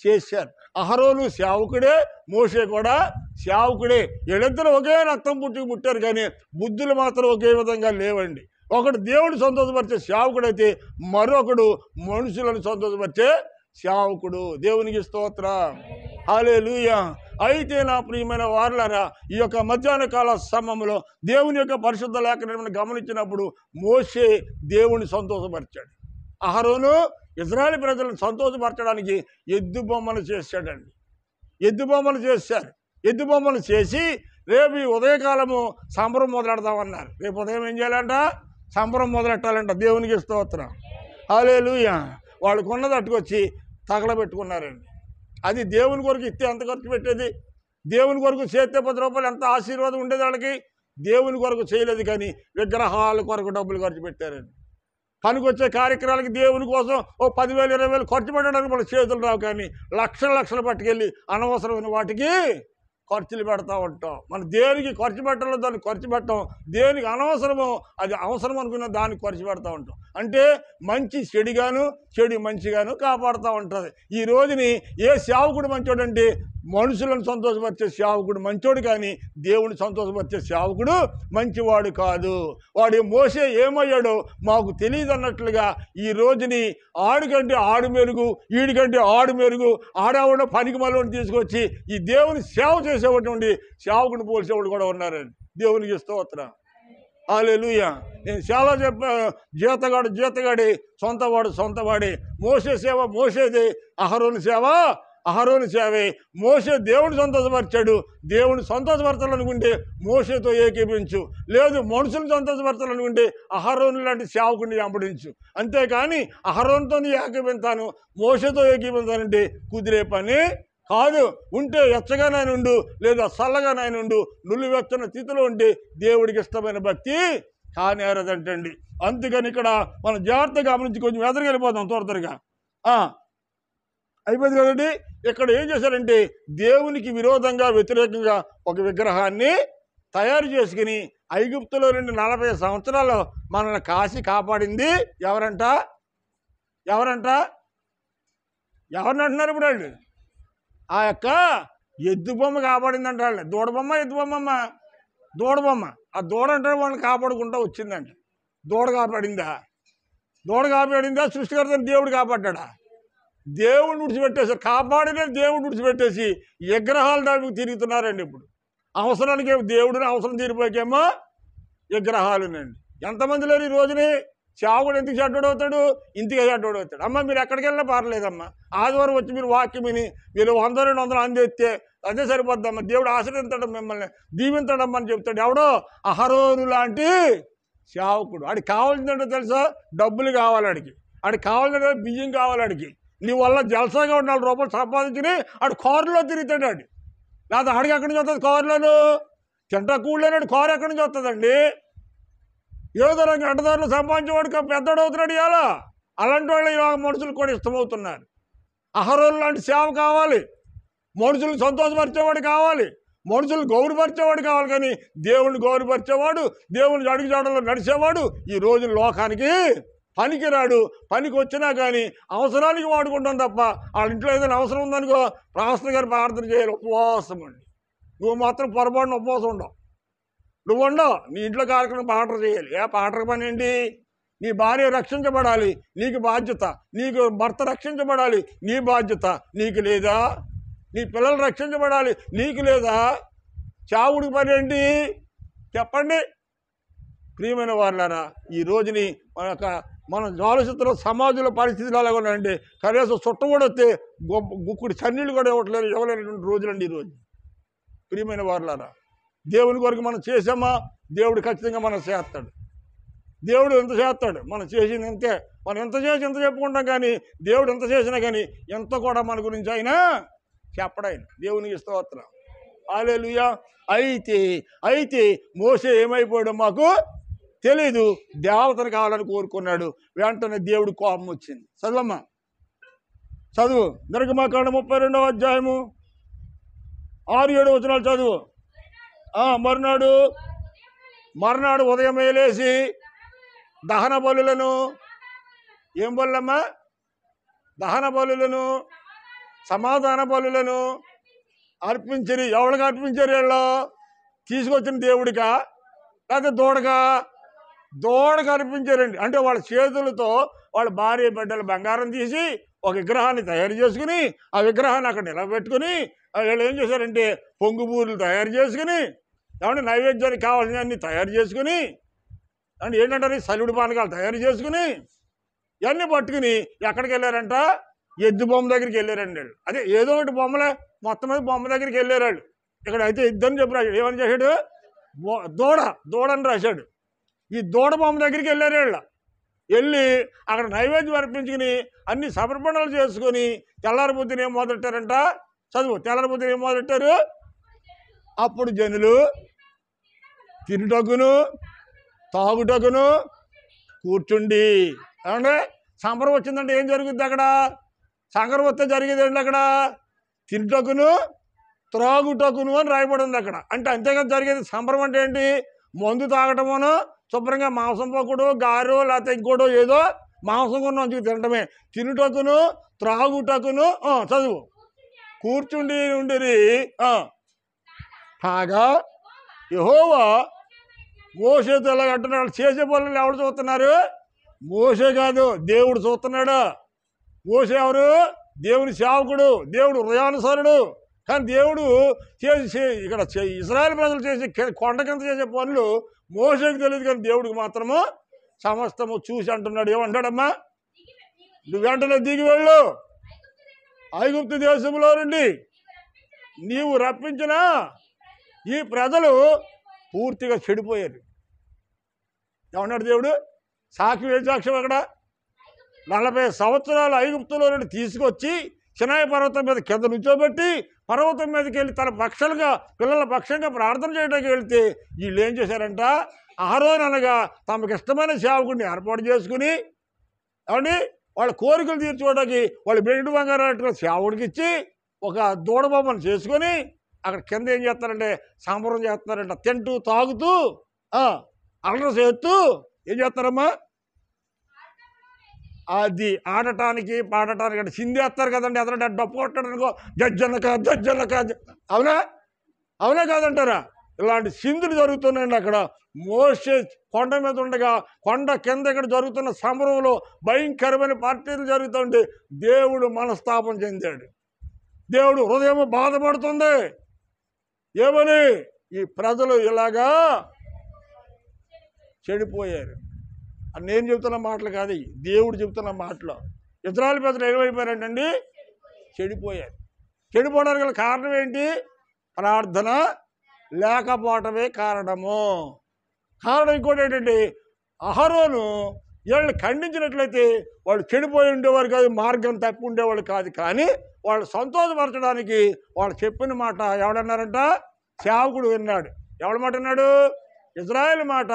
చేశారు. అహరోను సేవకుడే, మోషే కూడా సేవకుడే. వీళ్ళిద్దరూ ఒకే రక్తం పుట్టారు కానీ బుద్ధులు మాత్రం ఒకే విధంగా లేవండి. ఒకడు దేవుడు సంతోషపరిచే సేవకుడైతే మరొకడు మనుషులను సంతోషపరిచే సేవకుడు. దేవునికి స్తోత్రం. హల్లెలూయా. అయితే నా ప్రియమైన వారలారా, ఈ యొక్క మధ్యాహ్న కాల సమయంలో దేవుని యొక్క పరిశుద్ధ లేఖనాన్ని గమనించినప్పుడు మోషే దేవుని సంతోషపరిచాడు. అహరోను ఇశ్రాయేలు ప్రజలను సంతోషపరచడానికి ఎద్దు బొమ్మను చేశాడండి. ఎద్దు బొమ్మను చేశారు. ఎద్దు బొమ్మను చేసి రేపు ఈ ఉదయకాలము సంబరం మొదలెడదామన్నారు. రేపు ఉదయం ఏం చేయాలంట? సంబరం మొదలెట్టాలంట. దేవునికి స్తోత్రం. హల్లెలూయా. వాళ్ళకు ఉన్నది అట్టుకొచ్చి తగలబెట్టుకున్నారండి. అది దేవుని కొరకు ఇస్తే ఎంత ఖర్చు పెట్టేది? దేవుని కొరకు చేస్తే 10 రూపాయలు ఎంత ఆశీర్వాదం ఉండేది వాళ్ళకి. దేవుని కొరకు చేయలేదు, కానీ విగ్రహాల కొరకు డబ్బులు ఖర్చు పెట్టారండి. పనికొచ్చే కార్యక్రమాలకి దేవుని కోసం ఓ 10,000 20,000 ఖర్చు పెట్టడానికి మన చేతులు రావు, కానీ లక్షలు పట్టుకెళ్ళి అనవసరమైన వాటికి ఖర్చులు పెడతా ఉంటాం. మన దేనికి ఖర్చు పెట్టాలో దాన్ని ఖర్చు పెట్టాం, దేనికి అనవసరమో అది అవసరం అనుకున్న దానికి ఖర్చు పెడతా ఉంటాం. అంటే మంచి చెడుగాను, చెడు మంచిగాను కాపాడుతూ ఉంటుంది. ఈ రోజుని ఏ సేవకుడు మంచోడంటే మనుషులను సంతోషపరిచే సేవకుడు మంచోడు, కానీ దేవుని సంతోషపరిచే సేవకుడు మంచివాడు కాదు. వాడు మోసే ఏమయ్యాడో మాకు తెలియదు అన్నట్లుగా ఈ రోజుని ఆడికంటే ఆడు మెరుగు, వీడికంటే ఆడు మెరుగు, ఆడవాడు పనికి మళ్ళీ తీసుకొచ్చి ఈ దేవుని సేవ చేసేటువంటి సేవకుని పోల్చేవాడు కూడా ఉన్నారండి. దేవునికి స్తోత్రం, హల్లెలూయా. నేను చాలా చెప్పాను, జీతగాడి సొంతవాడే. మోసే సేవ మోసేది, అహరోను సేవ అహరోను సేవే. మోసే దేవుని సంతోషపరిచాడు. దేవుని సంతోషపరచాలనుకుంటే మోసేతో ఏకీపించు, లేదు మనుషులను సంతోషపరచాలనుకుంటే అహరోను లాంటి సేవకుని వెంబడించు. అంతేకాని అహరోనుతో ఏకీపించాను, మోసేతో ఏకీపించానంటే కుదిరే పని కాదు. ఉంటే ఎచ్చగానైనా లేదా చల్లగానైనా నులివెచ్చని స్థితిలో ఉంటే దేవుడికి ఇష్టమైన భక్తి కానేరదంటండి. అందుకని ఇక్కడ మనం జాగ్రత్తగా గమనించి కొంచెం ఎదురుకెళ్ళిపోతాం త్వరగా. అయిపోయింది కదండి. ఇక్కడ ఏం చేశారంటే దేవునికి విరోధంగా వ్యతిరేకంగా ఒక విగ్రహాన్ని తయారు చేసుకుని ఐగుప్తులో నుండి 40 సంవత్సరాలు మనల్ని కాపాడింది ఎవరంట? ఎవరిని అంటున్నారు ఇప్పుడు వాళ్ళు? ఆ యొక్క ఎద్దు బొమ్మ కాపాడిందంట వాళ్ళు. దూడ బొమ్మ. ఆ దూడ అంటే వాళ్ళని కాపాడుకుంటూ వచ్చిందంట. దూడ కాపాడిందా సృష్టికర్తని దేవుడు కాపాడ్డా? దేవుడిని విడిచిపెట్టేసారు. కాపాడినే దేవుడిని విడిచిపెట్టేసి విగ్రహాలు దానికి తిరుగుతున్నారండి. ఇప్పుడు అవసరానికి దేవుడిని అవసరం తీరిపోయాకేమో విగ్రహాలునండి. ఎంతమంది లేరు ఈ రోజుని? సేవకుడు ఎందుకు చెడ్డోడవుతాడు? ఇంటికి చెడ్డోడవుతాడు. అమ్మ మీరు ఎక్కడికి వెళ్ళినా పర్లేదమ్మా, ఆదివారం వచ్చి మీరు వాక్యం విని మీరు 100-200 అందిస్తే అదే సరిపోద్దమ్మా. దేవుడు ఆశీర్వదిస్తాడు, మిమ్మల్ని దీవించడమ్మా అని చెప్తాడు. ఎవడో అహరోను లాంటి సేవకుడు. ఆడికి కావాల్సిందంటే తెలుసా? డబ్బులు కావాలి ఆడికి. కావాలంటే బియ్యం కావాలి ఆడికి. నీ వల్ల జలసాగా 4 రూపాయలు సంపాదించుని ఆడు కారులో తిరుగుతాడు. లేదా ఆడికి ఎక్కడి నుంచి వస్తుంది? కారులోను తింటా కూడలేనాడు. కారు ఎక్కడి నుంచి వస్తుందండి? ఏదో రంగు ఎండదారులు సంపాదించేవాడికి పెద్దోడు అవుతున్నాడు ఇవాళ. అలాంటి వాళ్ళు ఇవాళ మనుషులు కూడా ఇష్టమవుతున్నారు. అహరోను లాంటి సేవ కావాలి, మనుషులు సంతోషపరిచేవాడు కావాలి, మనుషులు గౌరవపరిచేవాడు కావాలి, కానీ దేవుడిని గౌరవపరిచేవాడు, దేవుని అడుగుజాడలో నడిచేవాడు ఈ రోజు లోకానికి పనికిరాడు. పనికి వచ్చినా కానీ అవసరానికి వాడుకుంటాం తప్ప వాళ్ళ ఇంట్లో ఏదైనా అవసరం ఉందనుకో పాస్టర్ గారు ప్రార్థన చేయాలి, ఉపవాసం అండి. నువ్వు మాత్రం పొరపాటున ఉపవాసం ఉండవు. నువ్వు ఉండవు. నీ ఇంట్లో కార్యక్రమం పాటర్ చేయాలి. పాటర్ పని ఏంటి? నీ భార్య రక్షించబడాలి, నీకు బాధ్యత. నీకు భర్త రక్షించబడాలి, నీ బాధ్యత నీకు లేదా? నీ పిల్లలు రక్షించబడాలి, నీకు లేదా? చావుడికి పని ఏంటి చెప్పండి? ప్రియమైన వారులారా, ఈ రోజుని మన ఆలోచిస్తున్న సమాజంలో పరిస్థితులు అలాగే ఉన్నాయండి. కనీసం చుట్ట కూడా వస్తే గుక్కుడి చన్నీళ్ళు కూడా ఇవ్వలేనటువంటి రోజులండి ఈరోజు. ప్రియమైన వారులారా, దేవుని కొరకు మనం చేసామా? దేవుడు ఖచ్చితంగా మనం చేస్తాడు. దేవుడు ఎంత చేస్తాడు? మనం చేసింది అంతే. మనం ఎంత చేసి ఎంత చెప్పుకుంటాం, కానీ దేవుడు ఎంత చేసినా కానీ ఎంత కూడా మన గురించి అయినా చెప్పడాయన. దేవునికి స్తోత్రం, హల్లెలూయా. అయితే మోసే ఏమైపోయాడో మాకు తెలీదు. దేవతను కావాలని కోరుకున్నాడు. వెంటనే దేవుడు కోపం వచ్చింది. చదువమ్మా, చదువు. నిర్గమకాండ 32వ అధ్యాయము 6-7 వచనాలు చదువు. మర్నాడు ఉదయం లేచి దహన బలులను, ఏం బలులమ్మా? దహన బలులను, సమాధాన బలులను అర్పించరు. ఎవరికి అర్పించారు? వీళ్ళు తీసుకొచ్చిన దేవుడికా లేకపోతే దూడగా అర్పించారండి. అంటే వాళ్ళ చేతులతో వాళ్ళ భార్య బిడ్డల బంగారం తీసి ఒక విగ్రహాన్ని తయారు చేసుకుని ఆ విగ్రహాన్ని అక్కడ నిలబెట్టుకుని వీళ్ళు ఏం చేశారంటే పొంగు బూరెలు తయారు చేసుకుని, ఏమంటే నైవేద్యానికి కావాల్సినవన్నీ తయారు చేసుకుని, అంటే ఏంటంటారు సలుడు పానకాలు తయారు చేసుకుని ఇవన్నీ పట్టుకుని ఎక్కడికి వెళ్ళారంట? ఎద్దు బొమ్మ దగ్గరికి వెళ్ళారండి వాళ్ళు. అదే ఏదో ఒకటి బొమ్మలే, మొత్తం మీద బొమ్మ దగ్గరికి వెళ్ళారు వాళ్ళు. ఇక్కడ అయితే ఇద్దని చెప్పి రాశాడు. ఏమని చేశాడు? దూడని రాశాడు. ఈ దూడ బొమ్మ దగ్గరికి వెళ్ళారు వీళ్ళు. వెళ్ళి అక్కడ నైవేద్యం అర్పించుకుని అన్ని సమర్పణలు చేసుకొని తెల్లారిపోతున్న ఏం మొదలెట్టారంట? చదువు. తెల్లారిపోతున్న ఏం మొదలెట్టారు? అప్పుడు జనులు తినుటకును తాగుటకును కూర్చుండి. ఏమంటే సంబరం వచ్చిందంటే ఏం జరుగుద్ది అక్కడ? సంగరం వస్తే జరిగేదండి అక్కడ తినుటకును త్రాగుటకును అని రాయబడి ఉంది అక్కడ. అంటే అంతేకాదు జరిగేది. సంబరం అంటే ఏంటి? మందు తాగటమును, శుభ్రంగా మాంసం పక్కుడు, గారు, లేకపోతే ఇంకోటో ఏదో మాంసం కొన్న మంచిగా తినటమే. తినుటకును త్రాగుటకును చదువు కూర్చుండి ఉండిరి. కాగా యెహోవా మోషేతో ఎలాగ అంటున్నాడు? చేసే పనులు ఎవరు చూస్తున్నారు? మోషే కాదు, దేవుడు చూస్తున్నాడు. మోషే ఎవరు? దేవుని సేవకుడు, దేవుడు హృదయానుసారుడు. కానీ దేవుడు చేసి ఇక్కడ ఇశ్రాయేలు ప్రజలు చేసే కొండ కింద చేసే పనులు మోషేకి తెలియదు, కానీ దేవుడికి మాత్రము సమస్తము చూసి అంటున్నాడు. ఏమంటాడమ్మా? నువ్వు వెంటనే దిగి వెళ్ళు, ఐగుప్తు దేశంలో నుండి నీవు రప్పించిన ఈ ప్రజలు పూర్తిగా చెడిపోయారు. ఏమన్నాడు దేవుడు? సాక్షి ఏ సాక్ష్యం? అక్కడ 40 సంవత్సరాలు ఐగుప్తులో నుండి తీసుకొచ్చి సినాయి పర్వతం మీద కింద నుంచోబెట్టి పర్వతం మీదకి వెళ్ళి తన పక్షులుగా పిల్లల పక్షంగా ప్రార్థన చేయడానికి వెళ్తే వీళ్ళు ఏం చేశారంట? అహరోను అనగా తమకు ఇష్టమైన సేవకుడిని ఏర్పాటు చేసుకుని ఏమండి వాళ్ళ కోరికలు తీర్చుకోవడానికి వాళ్ళు బెండు బంగారం సేవకుడికి ఇచ్చి ఒక దూడబొమ్మను చేసుకొని అక్కడ కింద ఏం చేస్తారంటే సంబరం చేస్తున్నారంట. తింటూ తాగుతూ అల్లరి చేస్తూ ఏం చేస్తారమ్మా? అది ఆడటానికి పాడటానికి అంటే సిందేస్తారు కదండి. ఎదురంటే డప్పు కొట్టడానికో జజ్జనక అవునా అవునా కాదంటారా? ఇలాంటి సిందులు జరుగుతున్నాయండి అక్కడ. మోషే కొండ మీద ఉండగా కొండ కింద ఇక్కడ జరుగుతున్న సంబరంలో భయంకరమైన పార్టీలు జరుగుతుంటే దేవుడు మనస్తాపం చెందాడు. దేవుడు హృదయం బాధపడుతుంది. ఏమని? ఈ ప్రజలు ఇలాగా చెడిపోయారు. నేను చెబుతున్న మాటలు కాదు, దేవుడు చెబుతున్న మాటలు. ఇశ్రాయేలు ప్రజలు ఏమైపోయారంటండి? చెడిపోయారు. చెడిపోవడానికి గల కారణం ఏంటి? ప్రార్థన లేకపోవటమే కారణము. కారణం ఇంకోటి ఏంటంటే అహరోను వీళ్ళని ఖండించినట్లయితే వాళ్ళు చెడిపోయి ఉండేవారు కాదు, మార్గం తప్పి ఉండేవాళ్ళు కాదు. కానీ వాళ్ళు సంతోషపరచడానికి వాళ్ళు చెప్పిన మాట ఎవడన్నారంట? సేవకుడు విన్నాడు. ఎవరి మాట విన్నాడు? ఇశ్రాయేలు మాట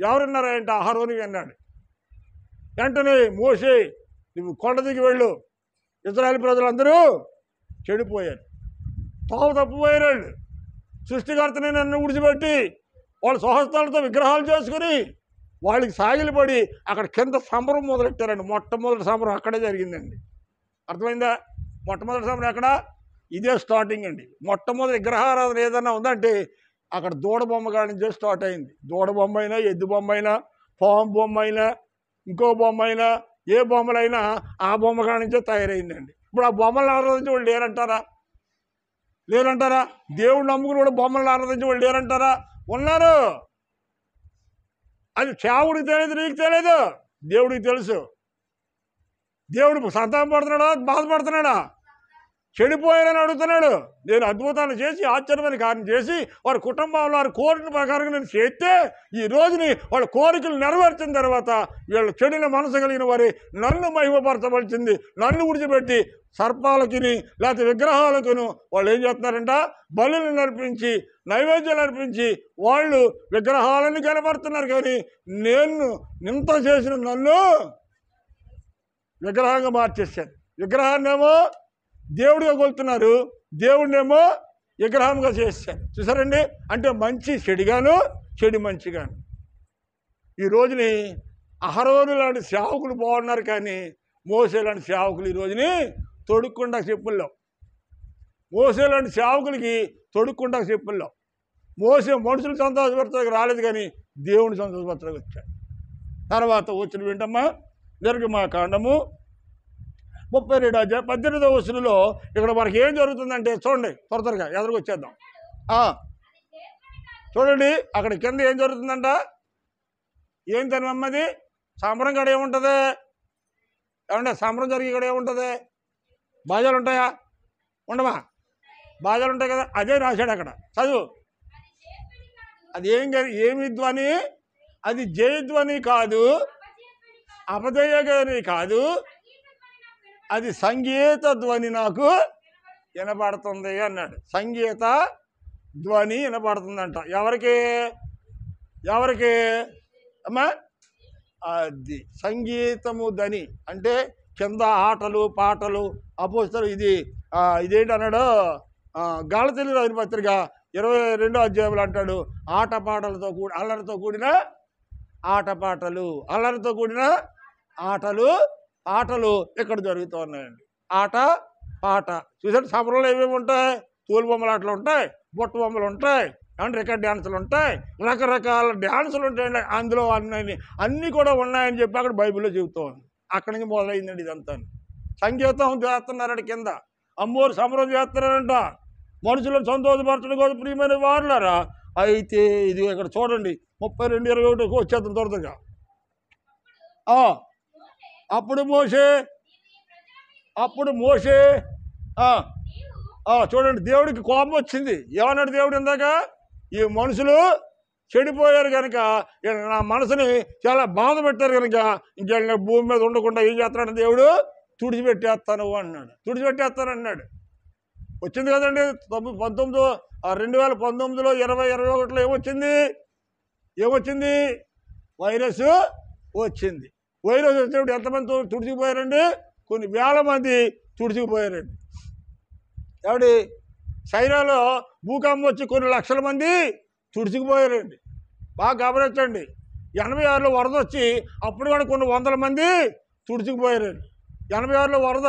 ఎవరు విన్నారంట? అహరోను విన్నాడు. వెంటనే మోషే నువ్వు కొండ దిగి వెళ్ళు, ఇశ్రాయేలు ప్రజలందరూ చెడిపోయారు, తోవ తప్పిపోయారు. వాళ్ళు సృష్టికర్తని నన్ను విడిచిపెట్టి వాళ్ళ స్వహస్తాలతో విగ్రహాలు చేసుకుని వాళ్ళకి సాగిలిపడి అక్కడ కింద సంబరం మొదలెట్టారండి. మొట్టమొదటి సంబరం అక్కడే జరిగిందండి. అర్థమైందా? మొట్టమొదటి సంబరం ఎక్కడ? ఇదే స్టార్టింగ్ అండి. మొట్టమొదటి విగ్రహారాధన ఏదైనా ఉందంటే అక్కడ దూడ బొమ్మ కాడి నుంచే స్టార్ట్ అయింది. దూడ బొమ్మ అయినా, ఎద్దు బొమ్మ అయినా, పాము బొమ్మ అయినా, ఇంకో బొమ్మ అయినా, ఏ బొమ్మలైనా ఆ బొమ్మ కాడి నుంచే తయారైందండి. ఇప్పుడు ఆ బొమ్మలను ఆరాధించి వాళ్ళు లేరంటారా? లేరంటారా? దేవుడు నమ్ముకుని కూడా బొమ్మలను ఆరాధించి వాళ్ళు లేరంటారా? ఉన్నారు. అది సేవకుడికి తెలియదు, నీకు తెలియదు, దేవుడికి తెలుసు. దేవుడు సంతాపడుతున్నాడా, బాధపడుతున్నాడా? చెడిపోయారని అడుగుతున్నాడు. నేను అద్భుతాలు చేసి ఆశ్చర్యమైన కార్యం చేసి వారి కుటుంబంలో వారి కోరిక ప్రకారంగా నేను చేస్తే ఈ రోజుని వాళ్ళ కోరికలు నెరవేర్చిన తర్వాత వీళ్ళ చెడున మనసు కలిగిన వారి నన్ను మహిమపరచవలసింది, నన్ను విడిచిపెట్టి సర్పాలకిని లేకపోతే విగ్రహాలకును వాళ్ళు ఏం చేస్తున్నారంట? బలులను నడిపించి నైవేద్యాలు నడిపించి వాళ్ళు విగ్రహాలను కనబడుతున్నారు. కానీ నేను ఇంత చేసిన నన్ను విగ్రహంగా మార్చేశాను. విగ్రహాన్నేమో దేవుడిగా కొలుతున్నారు, దేవుడినేమో విగ్రహంగా చేశారు. చూసారండి? అంటే మంచి చెడిగాను, చెడు మంచిగాను. ఈ రోజుని అహరోను లాంటి సేవకులు బాగున్నారు, కానీ మోసే లాంటి సేవకులు ఈ రోజుని తొడుక్కుండా చెప్పుల్లో. మోసే లాంటి సేవకులకి తొడుక్కుండా చెప్పుల్లో. మోసే మనుషులు సంతోషపరచడానికి రాలేదు, కానీ దేవుని సంతోషపరచడానికి వచ్చాడు. తర్వాత వచ్చిన వింటమ్మా నిర్గమాకాండము 32 వచనంలో ఇక్కడ మనకి ఏం జరుగుతుందంటే చూడండి, త్వరగా ఎదురుకొచ్చేద్దాం. చూడండి అక్కడ కింద ఏం జరుగుతుందంట? ఏం తినమ్మది? సంబరం కాడ ఏముంటుంది? ఏమంటే సంబరం జరిగి ఇక్కడ ఏముంటుంది? బాజాలు ఉంటాయా? ఉండవా? బాజాలు ఉంటాయి కదా. అదే రాశాడు అక్కడ, చదువు. అది ఏమి ధ్వని? అది జయధ్వని కాదు, అపజయగాని కాదు, అది సంగీత ధ్వని నాకు వినపడుతుంది అన్నాడు. సంగీత ధ్వని వినపడుతుందంట. ఎవరికి ఎవరికి అమ్మా? అది సంగీతము ధ్వని అంటే కింద ఆటలు పాటలు అపోస్తలు. ఇదేంటి అన్నాడు గలతీయులకు రాసిన పత్రిక 22వ అధ్యాయంలో అంటాడు, ఆటపాటలతో కూడి అల్లరితో కూడిన ఆటపాటలు, అల్లరితో కూడిన ఆటలు పాటలు ఇక్కడ జరుగుతూ ఉన్నాయండి. ఆట పాట చూసారు. సభలో ఏమేమి ఉంటాయి? తోలు బొమ్మలు ఆటలు ఉంటాయి, బొట్టు బొమ్మలు ఉంటాయి, అండ్ రికార్డ్ డ్యాన్సులు ఉంటాయి, రకరకాల డ్యాన్సులు ఉంటాయండి. అందులో అన్నీ కూడా ఉన్నాయని చెప్పి అక్కడ బైబిల్లో చెబుతూ ఉంది. అక్కడి నుంచి మొదలైందండి ఇదంతా. సంగీతం చేస్తున్నారంట కింద, అమ్మోరు సమరం చేస్తున్నారంట, మనుషులను సంతోషపరచడం కోసం ప్రియమైన వారులారా. అయితే ఇది ఇక్కడ చూడండి 32:21 వచ్చేద్దాం త్వరగా. అప్పుడు మోషే చూడండి, దేవుడికి కోపం వచ్చింది. ఏమన్నాడు దేవుడు ఇందాక? ఈ మనుషులు చెడిపోయారు కనుక, నా మనసుని చాలా బాధ పెట్టారు కనుక ఇంకేళ్ళ భూమి మీద ఉండకుండా ఏం చేస్తాడు దేవుడు? తుడిచిపెట్టేస్తాను అన్నాడు. తుడిచిపెట్టేస్తాను అన్నాడు. వచ్చింది కదండి 2019లో 2021లో ఏమొచ్చింది? వైరస్ వచ్చింది. వైరస్ వచ్చినప్పుడు ఎంతమంది తుడిచిపోయారండి? కొన్ని వేల మంది తుడిచిపోయారండి. ఎవడి చైనాలో భూకంపం వచ్చి కొన్ని లక్షల మంది తుడిచిపోయారండి. బాగా గమనించండి. 86లో వరద వచ్చి అప్పుడు కూడా కొన్ని వందల మంది తుడిచిపోయారండి. 86లో వరద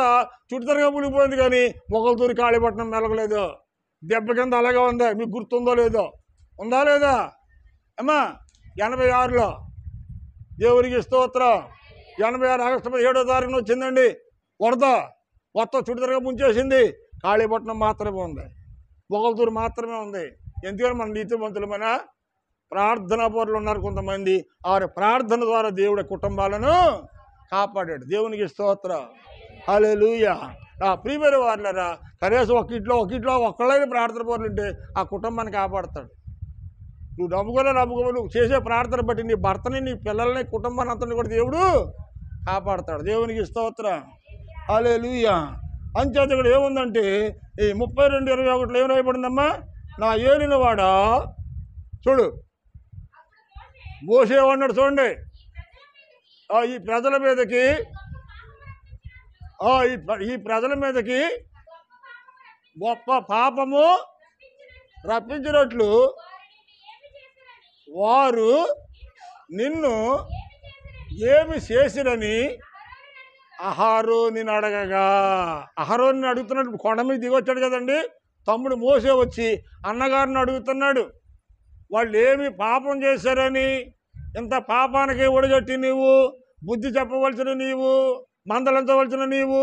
చుట్టుతరగా మునిగిపోయింది కానీ మొగల్తూరి కాళీపట్నం మెలగలేదు. దెబ్బ కింద అలాగే ఉందా? మీకు గుర్తుందో లేదో? ఉందా లేదా అమ్మా? 86లో దేవునికి స్తోత్రం. 86 ఆగస్టు 17వ తారీఖున వచ్చిందండి వరద. మొత్తం చుట్టుతరగా ముంచేసింది. కాళీపట్నం మాత్రమే ఉంది, మొగల్తూరు మాత్రమే ఉంది. ఎందుకని మన నీతిమంతులమైన ప్రార్థనా పరులు ఉన్నారు కొంతమంది. వారి ప్రార్థన ద్వారా దేవుడి కుటుంబాలను కాపాడాడు. దేవునికి స్తోత్రం. హల్లెలూయా. ఆ ప్రియమైన వారులారా, కనీసం ఒక ఇంట్లో ఒక్కళ్ళైనా ప్రార్థన పరులు ఉంటే ఆ కుటుంబాన్ని కాపాడతాడు. నువ్వు నువ్వు చేసే ప్రార్థన బట్టి నీ భర్తని, నీ పిల్లల్ని, కుటుంబాన్ని అంతని కూడా దేవుడు కాపాడతాడు. దేవునికి స్తోత్రం. హల్లెలూయా. అంచేత ఇక్కడ ఏముందంటే ఈ 32:21 ఏం రాయబడిందమ్మా? నా ఏలిన వాడా చూడు, మోషే అన్నాడు చూడండి, ఈ ప్రజల మీదకి గొప్ప పాపము రప్పించినట్లు వారు నిన్ను ఏమి చేసిరని అహరోని అడగగా. అహరోని అడుగుతున్నాడు. కొండ మీద దిగొచ్చాడు కదండి తమ్ముడు మోసే వచ్చి అన్నగారిని అడుగుతున్నాడు, వాళ్ళు ఏమి పాపం చేశారని, ఇంత పాపానికి ఒడిగట్టి నీవు బుద్ధి చెప్పవలసిన నీవు, మందలించవలసిన నీవు,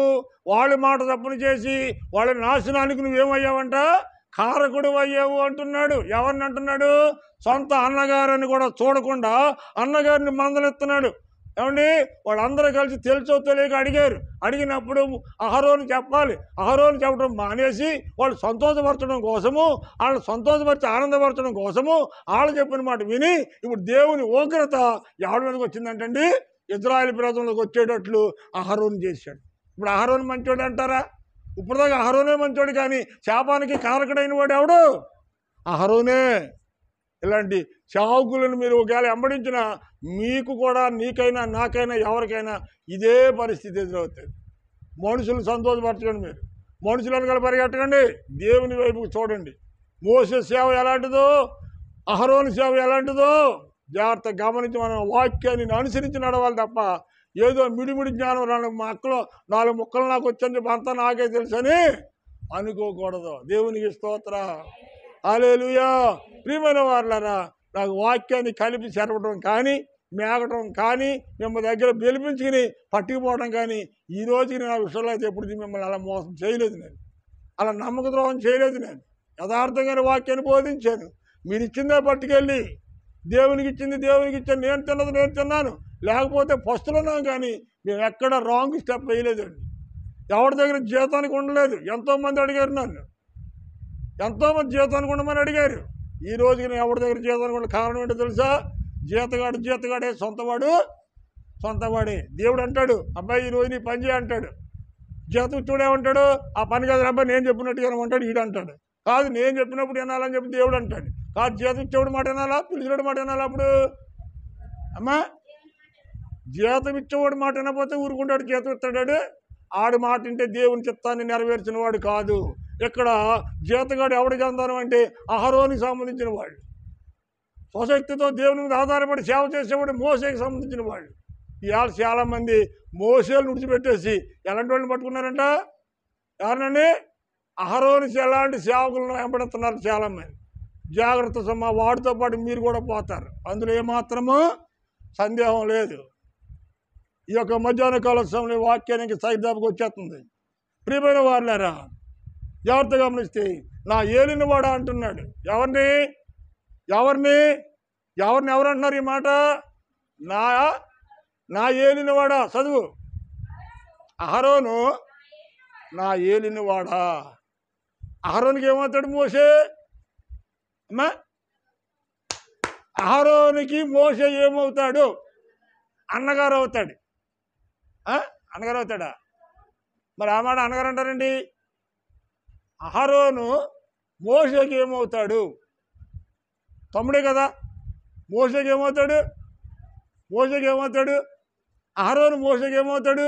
వాళ్ళ మాట తప్పును చేసి వాళ్ళ నాశనానికి నువ్వేమయ్యావంట? కారకుడు అయ్యావు అంటున్నాడు. ఎవరిని అంటున్నాడు? సొంత అన్నగారిని కూడా చూడకుండా అన్నగారిని మందలిస్తున్నాడు. ఏమండి, వాళ్ళందరూ కలిసి తెలుసో తెలియక అడిగినప్పుడు అహరోను చెప్పాలి. అహరోను చెప్పడం మానేసి వాళ్ళు సంతోషపరచడం కోసము, వాళ్ళు సంతోషపరిచి ఆనందపరచడం కోసము వాళ్ళు చెప్పిన మాట విని ఇప్పుడు దేవుని ఉగ్రత ఎవరి మీదకి వచ్చిందంటండి? ఇజ్రాయేల్ ప్రజలకు వచ్చేటట్లు అహరోను చేశాడు. ఇప్పుడు అహరోను మంచోడు అంటారా? ఇప్పుడుదాకా అహరోనే మంచోడు, కానీ శాపానికి కారకుడైన వాడు ఎవడు? అహరోనే. ఇలాంటి చావుకులను మీరు ఒకవేళ వెంబడించినా మీకు కూడా, నీకైనా నాకైనా ఎవరికైనా ఇదే పరిస్థితి ఎదురవుతుంది. మనుషులు సంతోషపరచకండి, మీరు మనుషులు వెనకాల పరిగెట్టకండి, దేవుని వైపుకు చూడండి. మోసే సేవ ఎలాంటిదో, అహరోను సేవ ఎలాంటిదో జాగ్రత్తగా గమనించి మనం వాక్యాన్ని అనుసరించి నడవాలి తప్ప ఏదో మిడిమిడి జ్ఞానం మా అక్కలో 4 ముక్కలు నాకు వచ్చని చెప్పి అంతా నాకే తెలుసని అనుకోకూడదు. దేవునికి స్తోత్రం. హల్లెలూయా. ప్రియమైన వారులారా, నాకు వాక్యాన్ని కలిపి చెరపడం కానీ, మేగటం కానీ, మిమ్మల్ని దగ్గర పిలిపించుకుని పట్టుకుపోవడం కానీ ఈ రోజుకి నా విషయంలో అయితే ఎప్పుడు మిమ్మల్ని అలా మోసం చేయలేదు. నేను అలా నమ్మక ద్రోహం చేయలేదు. నేను యథార్థంగానే వాక్యాన్ని బోధించాను. మీరు ఇచ్చిందే పట్టుకెళ్ళి దేవునికి ఇచ్చాను, నేను తిన్నది నేను తిన్నాను, లేకపోతే పస్తులున్నాం. కానీ మేము ఎక్కడ రాంగ్ స్టెప్ వేయలేదండి. ఎవరి దగ్గర జీతానికి ఉండలేదు. ఎంతోమంది అడిగారు నన్ను, ఎంతోమంది జీతానికి ఉండమని అడిగారు. ఈ రోజుకి నేను ఎవరి దగ్గర జీతానికి ఉండే కారణం ఏంటో తెలుసా? జీతగాడే సొంతవాడు సొంత వాడే. దేవుడు అంటాడు, అబ్బాయి ఈ రోజు నీ పని చేయ అంటాడు. జీతం ఇచ్చేవాడేమంటాడు, ఆ పని కాదు అబ్బాయి నేను చెప్పినట్టుగా అంటాడు. ఈడు అంటాడు, కాదు నేను చెప్పినప్పుడు వినాలని చెప్పి దేవుడు అంటాడు. కాదు జీతం ఇచ్చేవాడు మాట వినాలా, పిలిచేవాడు మాట వినాలా? అప్పుడు అమ్మా జీతం ఇచ్చేవాడు మాట వినకపోతే ఊరుకుంటాడు, జీతం ఇస్తాడు. ఆడి మాట వింటే దేవుని చిత్తాన్ని నెరవేర్చిన వాడు కాదు. ఇక్కడ జీతగాడు ఎవడికి అందాను అంటే అహరోనికి సంబంధించిన వాడు. స్వశక్తితో దేవుని మీద ఆధారపడి సేవ చేసేవాడు మోసేకి సంబంధించిన వాడు. ఇవాళ చాలామంది మోసేలు విడిచిపెట్టేసి ఎలాంటి వాళ్ళని పట్టుకున్నారంట? ఎవరినండి? అహరోని ఎలాంటి సేవకులను వెంబడుతున్నారు చాలామంది. జాగ్రత్త సమ్మా, వాడితో పాటు మీరు కూడా పోతారు, అందులో ఏమాత్రము సందేహం లేదు. ఈ యొక్క మధ్యాహ్న కాల సమయంలో వాక్యానికి సైదాపుకి వచ్చేస్తుంది. ప్రియమైన వారులారా, జాగ్రత్త గమనిస్తే నా ఏలిన వాడ అంటున్నాడు. ఎవరిని ఎవరిని ఎవరిని ఎవరు అంటున్నారు ఈ మాట? నా ఏలినవాడా. చదువు. అహరోను నా ఏలినవాడా. అహరోనికి ఏమవుతాడు మోసే? అమ్మా అహరోనికి మోసే ఏమవుతాడు? అన్నగారు అవుతాడు. అన్నగారు అవుతాడా? మరి ఆ మాట అన్నగారు అంటారండి. అహరోను మోసేకి ఏమవుతాడు? తమ్ముడే కదా. మోసేకి ఏమవుతాడు? మోసేకి ఏమవుతాడు? అహరోను మోసేకి ఏమవుతాడు?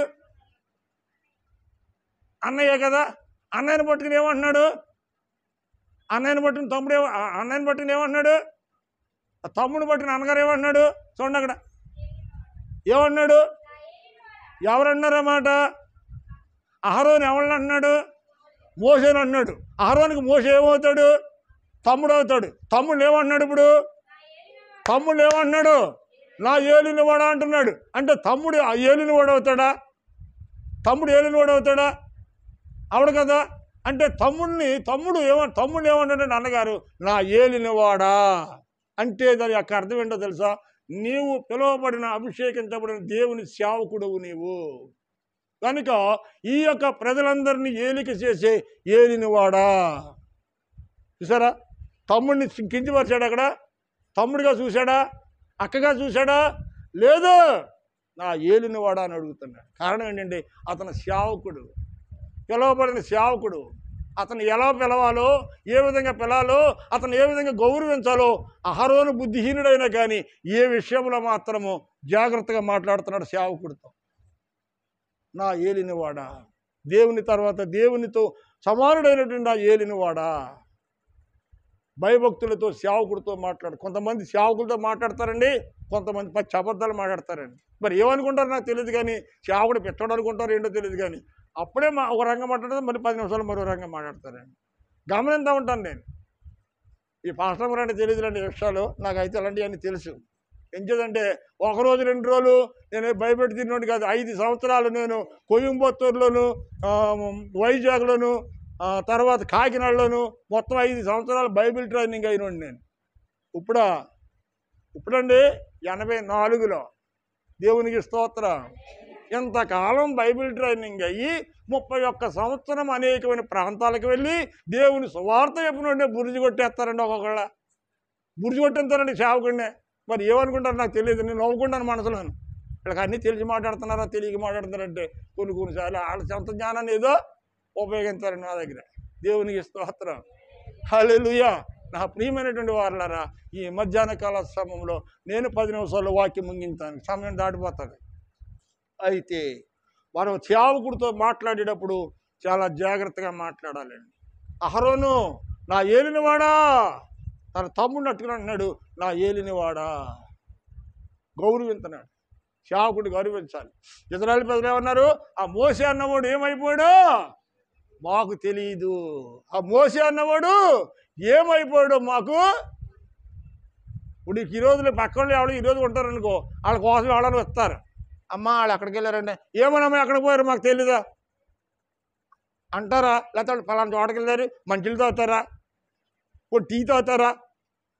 అన్నయ్య కదా. అన్నయ్యని పట్టుకుని ఏమంటున్నాడు? అన్నయ్యని పట్టుకుని తమ్ముడు అన్నయ్యని పట్టుకుని ఏమంటున్నాడు? తమ్ముడు పట్టుకుని అన్నగారు ఏమంటున్నాడు? చూడండి అక్కడ ఏమన్నాడు? ఎవరన్నారన్నమాట? అహరోను ఎవరిని అంటున్నాడు? మోసేని అంటున్నాడు. అహరోనికి మోసే ఏమవుతాడు? తమ్ముడు అవుతాడు. తమ్ముడు ఏమంటున్నాడు? ఇప్పుడు తమ్ముడు ఏమంటున్నాడు? నా ఏలినవాడా అంటున్నాడు. అంటే తమ్ముడు ఏలినవాడు అవుతాడా? తమ్ముడు ఏలినవాడు అవుతాడా? అవడు కదా. అంటే తమ్ముడు ఏమంటాడు? అన్నగారు నా ఏలినవాడా అంటే దాని యొక్క అర్థం ఏంటో తెలుసా? నీవు పిలువబడిన అభిషేకించబడిన దేవుని సేవకుడువు నీవు కనుక ఈ యొక్క ప్రజలందరినీ ఏలిక చేసే ఏలినవాడా. చూసారా? తమ్ముడిని కించపరిచాడు. అక్కడ తమ్ముడిగా చూశాడా? అక్కగా చూశాడా? లేదు. నా ఏలినవాడా అని అడుగుతున్నాడు. కారణం ఏంటంటే అతను సేవకుడు, పిలవబడిన సేవకుడు. అతను ఎలా పిలవాలో, ఏ విధంగా పిలాలో, అతను ఏ విధంగా గౌరవించాలో అహరోను బుద్ధిహీనుడైనా కానీ ఏ విషయంలో మాత్రము జాగ్రత్తగా మాట్లాడుతున్నాడు సేవకుడితో. నా ఏలినవాడా, దేవుని తర్వాత దేవునితో సమానుడైనటువంటి నా ఏలినవాడా. భయభక్తులతో సేవకుడితో మాట్లాడు. కొంతమంది సేవకులతో మాట్లాడతారండి, కొంతమంది పచ్చి అబద్ధాలు మాట్లాడతారండి. మరి ఏమనుకుంటారు నాకు తెలియదు కానీ, సేవకుడు పెట్టడం అనుకుంటారు ఏంటో తెలియదు కానీ, అప్పుడే ఒక రంగం మాట్లాడితే మళ్ళీ 10 నిమిషాలు మరో రంగం మాట్లాడతారండి. గమనిస్తూ ఉంటాను నేను. ఈ పాస్టర్ అంటే తెలియదు లాంటి విషయాలు, నాకైతే అలాంటివన్నీ తెలుసు. ఎంచేదంటే ఒకరోజు 2 రోజులు నేను భయపెట్టి తిన్నోడు కాదు. 5 సంవత్సరాలు నేను కోయంబత్తూరులోను, వైజాగ్లోను, తర్వాత కాకినాడలోను మొత్తం 5 సంవత్సరాలు బైబిల్ ట్రైనింగ్ అయినోండి నేను. ఇప్పుడండి 84లో దేవునికి స్తోత్రం. ఇంతకాలం బైబిల్ ట్రైనింగ్ అయ్యి 31 సంవత్సరం అనేకమైన ప్రాంతాలకు వెళ్ళి దేవుని సువార్త చెప్పినోడే బుర్జి కొట్టేస్తారండి. ఒక్కొక్కళ్ళ బుర్జి కొట్టేస్తారండి సేవకుడినే. మరి ఏమనుకుంటారు నాకు తెలియదు. నేను నవ్వుకుంటాను మనసులోను. వీళ్ళకి అన్నీ తెలిసి మాట్లాడుతున్నారా తెలియక మాట్లాడుతున్నారంటే కొన్నిసార్లు వాళ్ళ సొంత జ్ఞానాన్ని ఏదో ఉపయోగించారండి నా దగ్గర. దేవునికి స్తోత్రం. హల్లెలూయా. నా ప్రియమైనటువంటి వారులారా, ఈ మధ్యాహ్న కాల సమయంలో నేను 10 నిమిషాల్లో వాక్యం ముగించాను, సమయం దాటిపోతుంది. అయితే మనం సేవకుడితో మాట్లాడేటప్పుడు చాలా జాగ్రత్తగా మాట్లాడాలండి. అహరోను నా ఏలినవాడా, తన తమ్ముడిని అట్టుకుని అంటున్నాడు నా ఏలినవాడా. గౌరవించున్నాడు. సేవకుడు గౌరవించాలి. ఇశ్రాయేలు ప్రజలు ఏమన్నారు? ఆ మోసే అన్నవాడు ఏమైపోయాడు మాకు తెలియదు. ఆ మోసే అన్నవాడు ఏమైపోయాడో మాకు. ఇప్పుడు ఈ రోజులో పక్కన ఎవరు ఈరోజు ఉంటారనుకో, వాళ్ళ కోసం ఎవరైనా వస్తారు. అమ్మ వాళ్ళు ఎక్కడికి వెళ్ళారండి, ఏమన్నా ఎక్కడికి పోయారు మాకు తెలీదా అంటారా? లేకపోతే పలానా చోటకి వెళ్ళారు మంచిలు తాగుతారా, ఓ టీ తాగుతారా?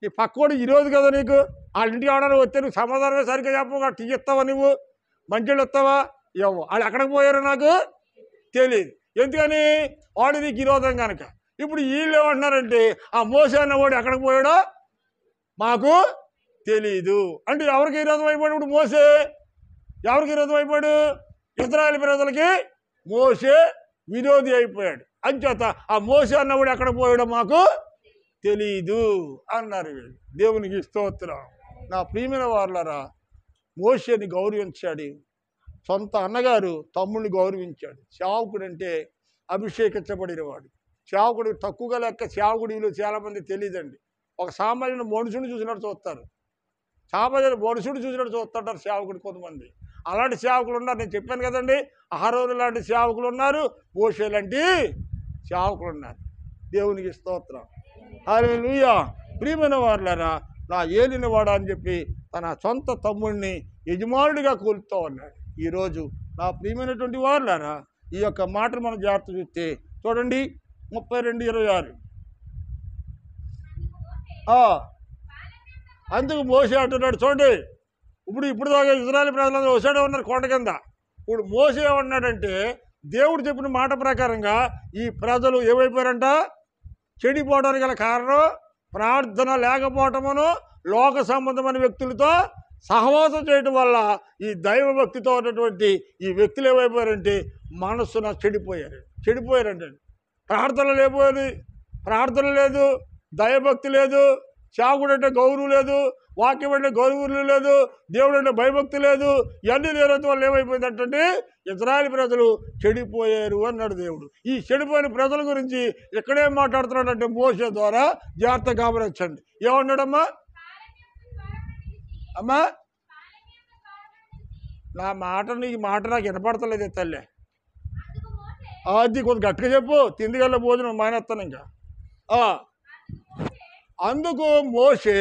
నీ పక్కోడు ఈరోజు కదా నీకు వాళ్ళ ఇంటికి ఎవడన్నా వస్తే నువ్వు సమాధానమే సరిగ్గా చెప్పగా టీ ఇస్తావా, నువ్వు మంచిళ్ళు వస్తావా? ఇవ్వవు. వాళ్ళు ఎక్కడికి పోయారో నాకు తెలియదు. ఎందుకని? వాడు నీకు విరోధం కనుక. ఇప్పుడు వీళ్ళు ఏమంటున్నారంటే ఆ మోసే అన్నవాడు ఎక్కడికి పోయాడో మాకు తెలీదు అంటే ఎవరికి విరోధం అయిపోయాడు? ఇప్పుడు మోసే ఎవరికి విరోధం అయిపోయాడు? ఇశ్రాయేలు ప్రజలకి మోషే విరోధి అయిపోయాడు. అంచేత ఆ మోషే అన్నవాడు ఎక్కడ పోయాడో మాకు తెలీదు అన్నారు వీళ్ళు. దేవునికి స్తోత్రం. నా ప్రియమైన వారలారా, మోషేని గౌరవించాడు. సొంత అన్నగారు తమ్ముడిని గౌరవించాడు. సేవకుడు అంటే అభిషేకించబడినవాడు. సేవకుడు తక్కువగా లెక్క. సేవకుడి విలువ చాలామంది తెలియదండి. ఒక సామాన్యుని మనుషుని చూసినట్టు చూస్తారు, సామాన్యుని మనుషుడు చూసినట్టు చూస్తుంటారు సేవకుడు కొంతమంది. అలాంటి సేవకులు ఉన్నారు. నేను చెప్పాను కదండి, అహరోను లాంటి సేవకులు ఉన్నారు, మోషే లాంటి సేవకులు ఉన్నారు. దేవునికి స్తోత్రం. హల్లెలూయా. ప్రియమైన వారలారా, నా ఏలినవాడా అని చెప్పి తన సొంత తమ్ముడిని యజమానుడిగా కూలుతూ ఉన్నాడు. ఈరోజు నా ప్రియమైనటువంటి వారలారా, ఈ యొక్క మాటను మనం జాగ్రత్త చూస్తే చూడండి 32:26. అందుకు మోషే అంటున్నాడు. చూడండి, ఇప్పుడు దాకా ఇశ్రాయేలు ప్రజలందరూ వసాడే ఉన్నారు కొండ కింద. ఇప్పుడు మోషే ఏమన్నాడంటే, దేవుడు చెప్పిన మాట ప్రకారంగా ఈ ప్రజలు ఏమైపోయారంట? చెడిపోవడానికి గల కారణం ప్రార్థన లేకపోవటమును, లోక సంబంధమైన వ్యక్తులతో సహవాసం చేయటం వల్ల ఈ దైవ భక్తితో ఉన్నటువంటి ఈ వ్యక్తులు ఏమైపోయారంటే మనస్సున చెడిపోయారంటే. ప్రార్థన లేదు, దైవభక్తి లేదు, సేవకుడు అంటే గౌరవం లేదు, వాక్యం అంటే గౌరవం లేదు, దేవుడు అంటే భయభక్తి లేదు. ఇవన్నీ లేనంత వల్ల ఏమైపోయిందంటే ఇశ్రాయేలు ప్రజలు చెడిపోయారు అన్నాడు దేవుడు. ఈ చెడిపోయిన ప్రజల గురించి ఎక్కడేం మాట్లాడుతున్నాడంటే మోషే ద్వారా జాగ్రత్తగా గమనించండి. ఏమన్నాడమ్మా? అమ్మా, నా మాట నీకు మాట నాకు వినపడతలేదే తల్లి. అది కొంచెం గట్టిగా చెప్పు. తిందిగల్ల భోజనం మానేస్తాను ఇంకా. అందుకు మోషే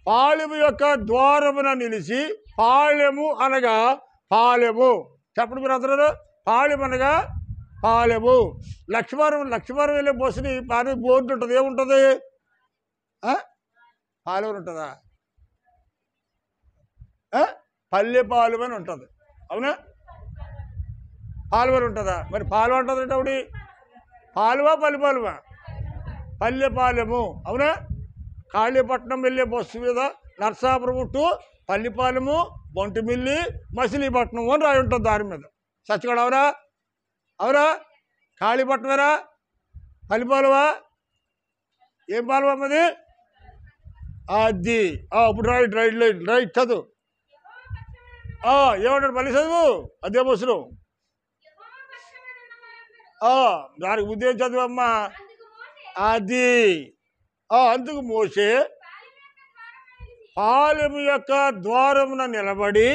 పాలెము యొక్క ద్వారమున నిలిచి, పాలెము అనగా పాలెము, చెప్పండి మీరు అందరూ. పాలెము అనగా పాలెము. లక్ష్మీవరం వెళ్ళే బస్సుని పాలెం బోర్డు ఉంటుంది. ఏముంటుంది? పాలెం ఉంటుందా? పల్లె పాలెం అని ఉంటుంది. అవునా? పాలెం ఉంటుందా? మరి పాలెం ఉంటుంది అంటే ఒకటి పాలువా పల్లెపాలెమా? పల్లెపాలెము. అవునా? కాళీపట్నం వెళ్ళే బస్సు మీద నర్సాపురం టు పల్లిపాలెము, బొంటిమిల్లి, మచిలీపట్నం అని రాయి ఉంటుంది దాని మీద. సచ్చిగడ అవురా? కాళీపట్నమేరా? పల్లిపాలెమా? ఏం పాలెం అమ్మది? అది. ఇప్పుడు రైట్ చదువు. ఏమంటాడు మళ్ళీ చదువు అదే బస్సులో. దానికి ఉద్దేశం చదువమ్మా. అది. అందుకు మోషే పాలెము యొక్క ద్వారమున నిలబడి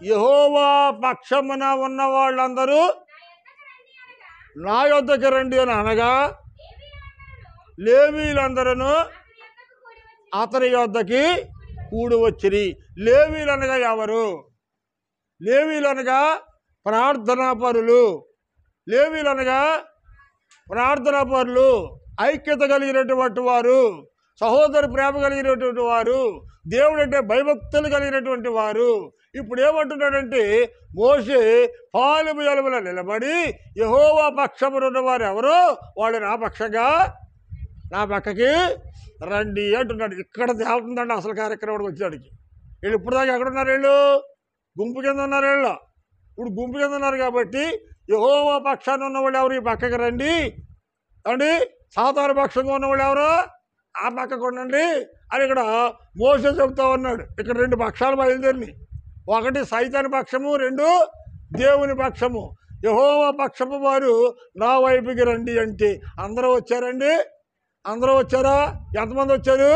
యెహోవా పక్షమున ఉన్న వాళ్ళందరూ నా యొద్దకు రండి అని అనగా, లేవీలందరూ అతని యొద్దకి కూడి వచ్చిరి. లేవీలు అనగా ఎవరు? లేవీలు అనగా ప్రార్థనాపరులు. ఐక్యత కలిగినటువంటి వారు, సహోదర ప్రేమ కలిగినటువంటి వారు, దేవుడు అంటే భయభక్తులు కలిగినటువంటి వారు. ఇప్పుడు ఏమంటున్నాడంటే మోషే పాలెము ఎలుమల నిలబడి యెహోవా పక్షమున ఉన్నవారు ఎవరో వాళ్ళు నా పక్కకి రండి అంటున్నాడు. ఇక్కడ తేలుతుందండి అసలు కార్యక్రమానికి వచ్చేవాడికి. వీళ్ళు ఇప్పుడు దాకా ఎక్కడున్నారు? వీళ్ళు గుంపు కింద ఉన్నారు. వీళ్ళు ఇప్పుడు గుంపు కింద ఉన్నారు కాబట్టి యెహోవా పక్షాన్ని ఉన్నవాళ్ళు ఎవరు ఈ పక్కకి రండి అండి, సాతాను పక్షంగా ఉన్నవాళ్ళు ఎవరు ఆ పక్కకు ఉండండి అని ఇక్కడ మోషే చెబుతా ఉన్నాడు. ఇక్కడ 2 పక్షాలు బయలుదేరినాయి. ఒకటి సైతాను పక్షము, 2 దేవుని పక్షము. యెహోవా పక్షము వారు నా వైపుకి రండి అంటే అందరూ వచ్చారండి. అందరూ వచ్చారా? ఎంతమంది వచ్చారు?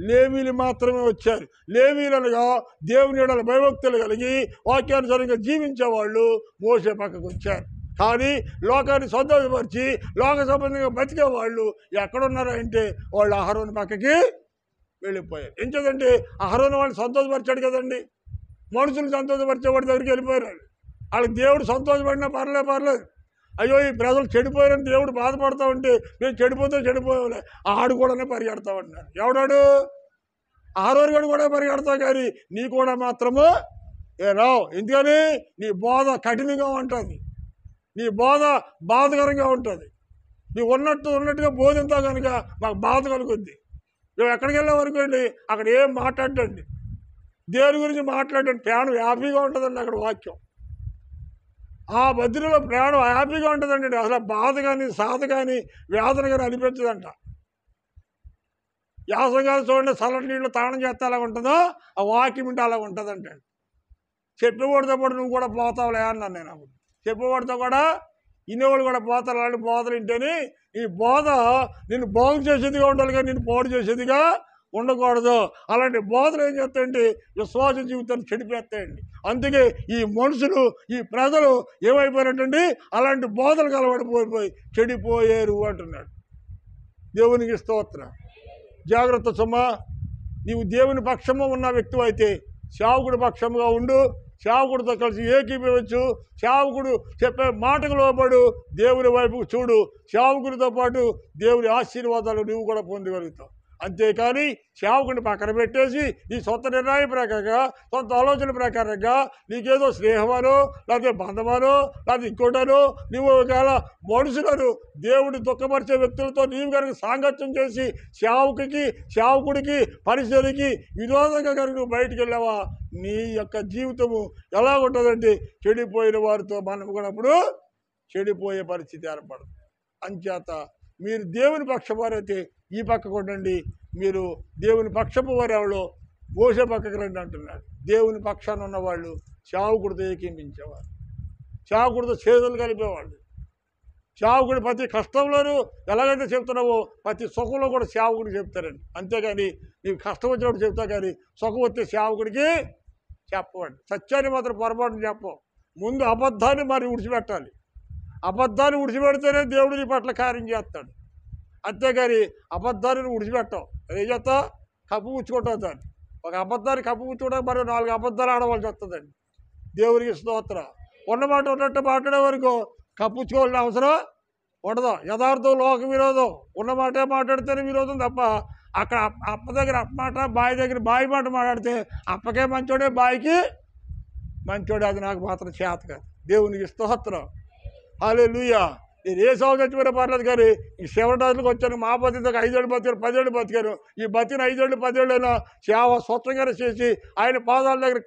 లేవీలు మాత్రమే వచ్చారు. లేవీలు అనగా దేవుని యెడల భయభక్తులు కలిగి వాక్యానుసారంగా జీవించేవాళ్ళు మోషే పక్కకు వచ్చారు. కానీ లోకాన్ని సంతోషపరిచి లోక సంబంధంగా బతికే వాళ్ళు ఎక్కడున్నారు అంటే వాళ్ళు అహరోను పక్కకి వెళ్ళిపోయారు. ఎందుకంటే అహరోను వాళ్ళు సంతోషపరిచాడు కదండి. మనుషులు సంతోషపరిచేవాడి దగ్గరికి వెళ్ళిపోయారు. వాళ్ళకి దేవుడు సంతోషపడినా పర్లేదు. అయ్యో ఈ ప్రజలు చెడిపోయారని దేవుడు బాధపడతా ఉంటే మేము చెడిపోయాలే ఆడు కూడానే పరిగెడతా ఉంటున్నాడు. ఎవడాడు? అహరోను గడు కూడా పరిగెడతావు, కానీ నీ కూడా మాత్రము రావు. ఎందుకని? నీ బోధ కఠినంగా ఉంటుంది, నీ బోధ బాధకరంగా ఉంటుంది. నీవు ఉన్నట్టుగా బోధింతా కనుక మాకు బాధ కలుగుద్ది. నువ్వు ఎక్కడికి వెళ్ళే వరకు అండి అక్కడ ఏం మాట్లాడండి. దేవుని గురించి మాట్లాడే ప్రాణం హ్యాపీగా ఉంటుందండి. అక్కడ వాక్యం ఆ బద్రిలో ప్రాణం హ్యాపీగా ఉంటుందండి. అసలు బాధ కానీ సాధ కానీ వేదన కానీ అనిపించదంట. యాసంగాలు చూడండి, చల్లటి నీళ్ళు తాళం చేస్తే అలా ఉంటుందో ఆ వాక్యం ఉంటే అలా ఉంటుందంట. చెప్పేవాడితో పాటు నువ్వు కూడా పోతావులే అన్నాను నేను. అప్పుడు చెప్పేవాడితో కూడా ఇన్నేవాళ్ళు కూడా పోతారు. అలాంటి బోధలు వింటేనే ఈ బోధ నిన్ను బాగు చేసేదిగా ఉండాలి కానీ నిన్ను పాడు చేసేదిగా ఉండకూడదు. అలాంటి బోధలు ఏం చేస్తాయంటే విశ్వాస జీవితాన్ని చెడిపేస్తాయండి. అందుకే ఈ మనుషులు ఈ ప్రజలు ఏమైపోయినట్టండి అలాంటి బోధలు కలబడిపోయిపోయి చెడిపోయారు అంటున్నాడు. దేవునికి స్తోత్రం. జాగ్రత్త సుమా, నీవు దేవుని పక్షము ఉన్న వ్యక్తి అయితే సేవకుడి పక్షముగా ఉండు. సేవకుడితో కలిసి ఏకీభవించు. సేవకుడు చెప్పే మాటకు లోబడు. దేవుని వైపుకు చూడు. సేవకుడితో పాటు దేవుని ఆశీర్వాదాలు నువ్వు కూడా పొందగలుగుతావు. అంతేకాని సేవకుడిని పక్కన పెట్టేసి ఈ సొంత నిర్ణయం ప్రకారంగా సొంత ఆలోచన ప్రకారంగా నీకేదో స్నేహమనో లేకపోతే బంధమనో లేకపోతే ఇంకోటనో నువ్వు ఒకవేళ మనుషులను దేవుడిని దుఃఖపరిచే వ్యక్తులతో నీవు కనుక సాంగత్యం చేసి సేవకుడికి పరిస్థితికి విరోధంగా కనుక నువ్వు బయటికి వెళ్ళావా నీ యొక్క జీవితము ఎలా ఉంటుందంటే చెడిపోయిన వారితో మనకున్నప్పుడు చెడిపోయే పరిస్థితి ఏర్పడదు. అంచేత మీరు దేవుని పక్షవారైతే ఈ పక్కకు ఉండండి, మీరు దేవుని పక్షపు వారు ఎవరో మోసే పక్కకు రండి అంటున్నాడు. దేవుని పక్షాన ఉన్నవాళ్ళు సేవకుడితో ఏకీపించేవారు, సేవకుడితో చేతులు కలిపేవాళ్ళు. సేవకుడి ప్రతి కష్టంలోనూ ఎలాగైతే చెప్తున్నావో ప్రతి సుఖంలో కూడా సేవకుడికి చెప్తారండి. అంతేగాని నీకు కష్టం వచ్చినప్పుడు చెప్తా కానీ సుఖం వస్తే సేవకుడికి చెప్పవండి. సత్యాన్ని మాత్రం పొరపాటును చెప్పం. ముందు అబద్ధాన్ని మరి విడిచిపెట్టాలి. అబద్ధాన్ని విడిచిపెడితేనే దేవుడు నీ పట్ల కార్యం చేస్తాడు. అంతేగాని అబద్ధాన్ని విడిచిపెట్టావు ఏం చేస్తావు? కప్పు పుచ్చుకుంటావు. దాన్ని ఒక అబద్ధాన్ని కప్పు పుచ్చుకోవడానికి మరి 4 అబద్ధాలు ఆడవలసి వస్తుందండి. దేవునికి స్తోత్రం. ఉన్నమాట ఉన్నట్టు మాట్లాడే వరకు కప్పుచ్చుకోవాల్సిన అవసరం ఉండదు. యథార్థం లోక విరోధం. ఉన్నమాటే మాట్లాడితేనే విరోధం తప్ప అక్కడ అప్ప దగ్గర అప్పమాట, బావి దగ్గర బావి మాట మాట్లాడితే అప్పకే మంచోడే బావికి మంచోడే. అది నాకు మాత్రం చేత కాదు. దేవునికి స్తోత్రం. హల్లెలూయా. నేను ఏ సాగు చచ్చిపోయినా పర్లేదు కానీ ఈ శివరాజులకు వచ్చాను. మా బతికి 5 ఏళ్ళు బతికారు, 10 ఏళ్ళు బతికారు. ఈ బతికిన 5 ఏళ్ళు 10 ఏళ్ళైనా సేవ స్వచ్ఛంగా చేసి ఆయన పాదాల దగ్గర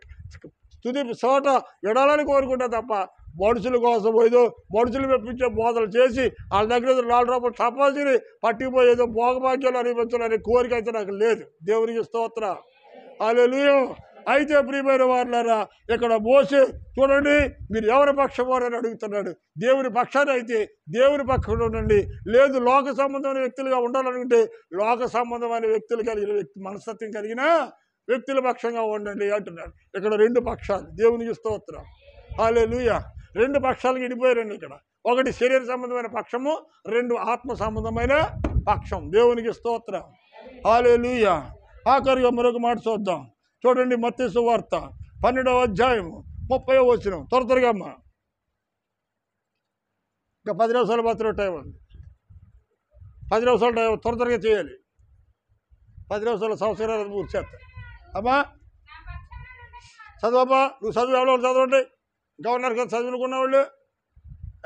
తుది చోట విడాలని కోరుకుంటా తప్ప మనుషుల కోసం ఏదో మనుషులు మెప్పించే బోధలు చేసి వాళ్ళ దగ్గర 4 రూపాయలు చపాతీని పట్టిపోయేదో భోగభాగ్యాలు అనిపించాలనే కోరిక అయితే నాకు లేదు. దేవునికి స్తోత్రం. హల్లెలూయా. అయితే ప్రియమైన వారులారా, ఇక్కడ మోసే చూడండి, మీరు ఎవరి పక్షవారని అడుగుతున్నాడు. దేవుని పక్షాన్ని అయితే దేవుని పక్షంలో ఉండండి. లేదు లోక సంబంధమైన వ్యక్తులుగా ఉండాలనుకుంటే లోక సంబంధమైన వ్యక్తులు కలిగిన మనస్తత్వం కలిగిన వ్యక్తుల పక్షంగా ఉండండి అంటున్నాడు. ఇక్కడ 2 పక్షాలు. దేవునికి స్తోత్రం. హల్లెలూయా. 2 పక్షాలకు విడిపోయారండి ఇక్కడ. ఒకటి శరీర సంబంధమైన పక్షము, 2 ఆత్మ సంబంధమైన పక్షం. దేవునికి స్తోత్రం. హల్లెలూయా. ఆఖరిగా మరొక మాట చూద్దాం. చూడండి, మత్తయి సువార్త 12వ అధ్యాయము 30వ వచనం. త్వరగా అమ్మా, ఇంకా 10 నిమిషాలు మాత్రమే టైం ఉంది. 10 నిమిషాలు టైం త్వరగా చేయాలి. 10 నిమిషాలు సంవత్సరాలు పూర్తి చేస్తా. అమ్మా చదువమ్మా, నువ్వు చదువు. ఎవరో చదవండి. గవర్నర్ కదా చదువుకున్న వాళ్ళు.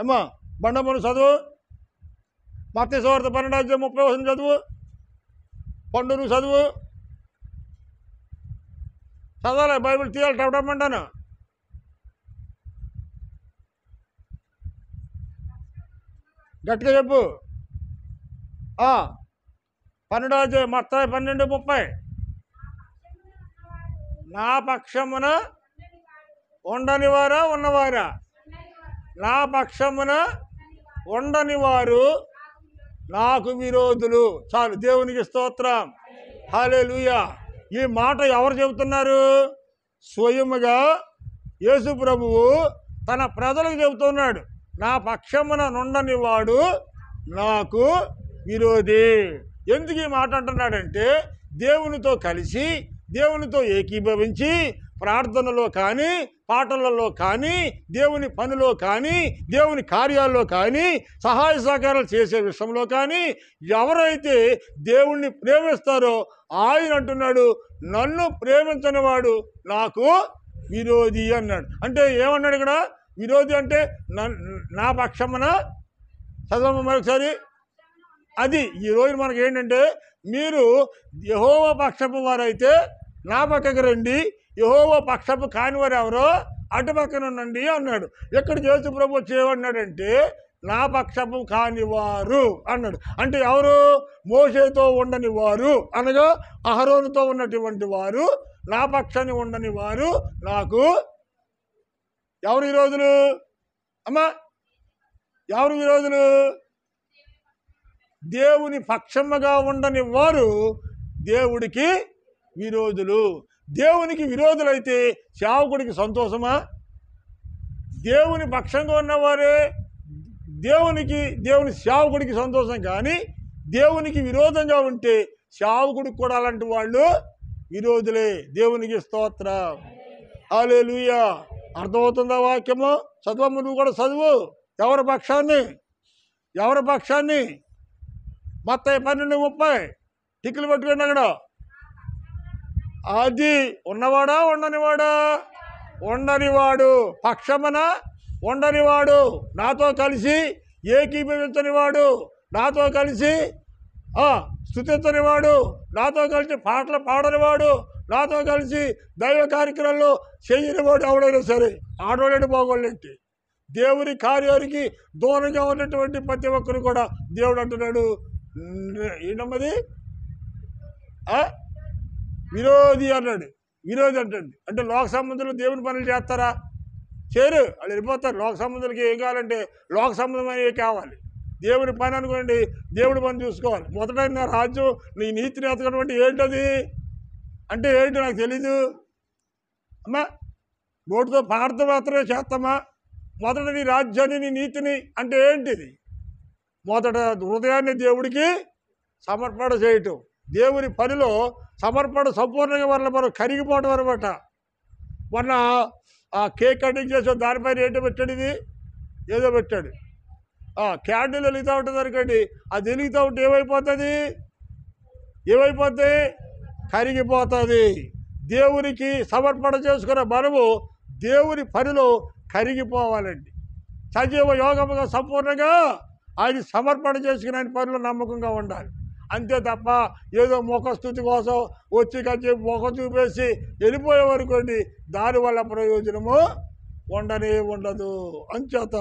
అమ్మా బండమ్మను చదువు. మత్తయి సువార్త 12వ అధ్యాయం 30వ వచనం చదువు. పండు నువ్వు చదువు. చదవాలి, బైబిల్ తీయాలి. టపటమంటాను. గట్టిగా చెప్పు. 12వ అధ్యాయం మత్తయి 12:30. నా పక్షమున ఉండని వారా ఉన్నవారా? నా పక్షమున ఉండని వారు నాకు విరోధులు. చాలు. దేవునికి స్తోత్రం. హల్లెలూయా. ఈ మాట ఎవరు చెబుతున్నారు? స్వయముగా యేసు ప్రభువు తన ప్రజలకు చెబుతున్నాడు. నా పక్షమున నుండని వాడు నాకు విరోధి. ఎందుకు ఈ మాట అంటున్నాడంటే దేవునితో కలిసి దేవునితో ఏకీభవించి ప్రార్థనలో కానీ పాటలలో కానీ దేవుని పనిలో కానీ దేవుని కార్యాల్లో కానీ సహాయ సహకారాలు చేసే విషయంలో కానీ ఎవరైతే దేవుణ్ణి ప్రేమిస్తారో ఆయన అంటున్నాడు, నన్ను ప్రేమించని వాడు నాకు విరోధి అన్నాడు. అంటే ఏమన్నాడు ఇక్కడ? విరోధి అంటే నా పక్షమున. చదవమ్మ మరొకసారి. అది ఈరోజు మనకి ఏంటంటే, మీరు యెహోవా పక్షపు వారైతే నా పక్కకు రండి, యెహోవా పక్షపు కానివారు ఎవరో అటు పక్కన ఉండండి అన్నాడు. ఇక్కడ యేసు ప్రభు వచ్చి ఏమన్నాడంటే నా పక్షపు కానివారు అన్నాడు. అంటే ఎవరు? మోషేతో ఉండని వారు అనగా అహరోనుతో ఉన్నటువంటి వారు, నా పక్షాన్ని ఉండని వారు నాకు ఎవరు విరోధులు? అమ్మా ఎవరు విరోధులు? దేవుని పక్షముగా ఉండని వారు దేవుడికి విరోధులు. దేవునికి విరోధులైతే సేవకుడికి సంతోషమా? దేవుని పక్షంగా ఉన్నవారే దేవుని సేవకుడికి సంతోషం. కానీ దేవునికి విరోధంగా ఉంటే సేవకుడికి కూడా అలాంటి వాళ్ళు విరోధులే. దేవునికి స్తోత్రం, హల్లెలూయా. అర్థమవుతుందా వాక్యము? చదవమ్మ, నువ్వు కూడా చదువు. ఎవరి పక్షాన్ని? మత్తయి 12:30 టిక్కులు పట్టుకోండి అక్కడ. అది ఉన్నవాడా ఉండనివాడా? ఉండనివాడు. పక్షమన ఉండనివాడు, నాతో కలిసి ఏకీభవించనివాడు, నాతో కలిసి స్తుతించనివాడు, నాతో కలిసి పాటలు పాడనివాడు, నాతో కలిసి దైవ కార్యక్రమంలో చేయనివాడు ఎవడైనా సరే ఆడవాళ్ళని బాగోళ్ళేంటి? దేవుని కార్యానికి దూరంగా ఉన్నటువంటి ప్రతి ఒక్కరు కూడా దేవుడు అంటున్నాడు ఏంటమ్మది విరోధి అన్నాడు. విరోధి అంటే లోక సంబంధులు దేవుని పనులు చేస్తారా? చేయరు. వాళ్ళు వెళ్ళిపోతారు. లోక సంబంధులకి ఏం కావాలంటే లోక సంబంధమైనవి కావాలి. దేవుని పని అనుకోండి, దేవుడి పని చూసుకోవాలి. మొదట నా రాజ్యం నీ నీతిని ఎతకడం ఏంటది అంటే ఏంటి నాకు తెలీదు అమ్మా. నోటితో పాడుతూ మాత్రమే చేస్తామా? మొదట నీ రాజ్యాన్ని నీ నీతిని అంటే ఏంటిది? మొదట హృదయాన్ని దేవుడికి సమర్పణ చేయటం. దేవుని పనిలో సమర్పణ సంపూర్ణంగా వల్ల మనం కరిగిపోవడం అనమాట. మొన్న ఆ కేక్ కటింగ్ చేసే దానిపైన ఏంటో పెట్టాడు, ఇది ఏదో పెట్టాడు. క్యాండిల్ వెలుగుతూ ఉంటుంది అనుకోండి, అది వెలుగుతూ ఉంటే ఏమైపోద్ది? కరిగిపోతుంది. దేవునికి సమర్పణ చేసుకున్న మనము దేవుని పనిలో కరిగిపోవాలండి. సజీవ యోగముగా సంపూర్ణంగా ఆయన సమర్పణ చేసుకుని ఆయన పనిలో నమ్మకంగా ఉండాలి. అంతే తప్ప ఏదో ముఖస్థుతి కోసం వచ్చి కాసేపు ముఖం చూపేసి వెళ్ళిపోయేవనుకోండి, దానివల్ల ప్రయోజనము ఉండదు. అంచేత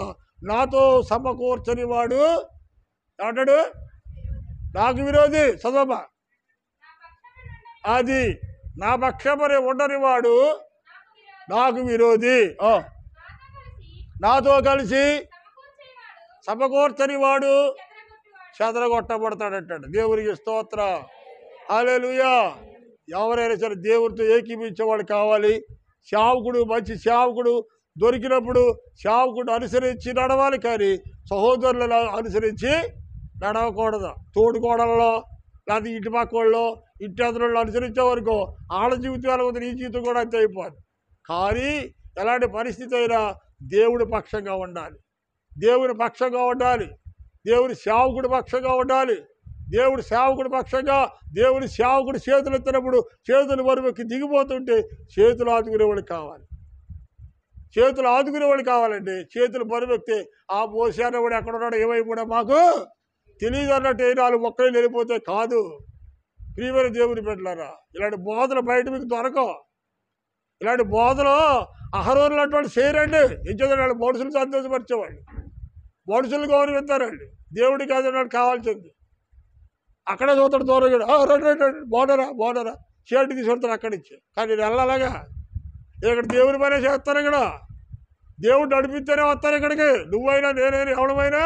నాతో సమకూర్చని వాడు ఏమంటాడు? నాకు విరోధి. చదవమా. అది నా పక్షమని ఉండని వాడు నాకు విరోధి. నాతో కలిసి సమకూర్చని వాడు చెదరగొట్టబడతాడంటాడు. దేవునికి స్తోత్రం, హల్లెలూయా. ఎవరైనా సరే దేవుడితో ఏకీపించేవాడు కావాలి. సేవకుడు, మంచి సేవకుడు దొరికినప్పుడు సేవకుడు అనుసరించి నడవాలి. కానీ సహోదరులను అనుసరించి నడవకూడదు. తోడుకోవడంలో లేకపోతే ఇంటి పక్క వాళ్ళు ఇంటి అతను అనుసరించే వరకు వాళ్ళ జీవితాల వద్ద నీ జీవితం కూడా అంతే అయిపోదు. కానీ ఎలాంటి పరిస్థితి అయినా దేవుడి పక్షంగా ఉండాలి. దేవుని పక్షంగా ఉండాలి. దేవుని సేవకుడి పక్షంగా ఉండాలి. దేవుడి సేవకుడి పక్షంగా దేవుని సేవకుడు చేతులు ఎత్తినప్పుడు చేతులు బరువుకి దిగిపోతుంటే చేతులు ఆదుకునేవాళ్ళు కావాలి. చేతులు ఆదుకునేవాళ్ళు కావాలండి. చేతులు బరువెక్తే ఆ పోసానవాడు ఎక్కడున్నాడో ఏమైపోడా మాకు తెలియదు అన్నట్టు నాలుగు మొక్కలు వెళ్ళిపోతే కాదు. ప్రియమైన దేవుని బిడ్డలారా, ఇలాంటి బోధలు బయట మీకు దొరకవు. ఇలాంటి బోధలు అహరోనులు అటువంటి చేయరండి. ఎందుకంటే వాళ్ళు మనుషులు సంతోషపరిచేవాళ్ళు, మనుషులు గౌరవిస్తారండి. దేవుడికి అది కావాల్సింది. అక్కడే చూస్తాడు దూరంగా, రండి బాగున్నారా షర్ట్ తీసుకుంటారు అక్కడి నుంచి. కానీ నేను వెళ్ళాలగా ఇక్కడ దేవుని పనే చేస్తాను. ఇక్కడ దేవుడు నడిపిస్తేనే వస్తాను ఇక్కడికి. నువ్వైనా నేనైనా ఎవడమైనా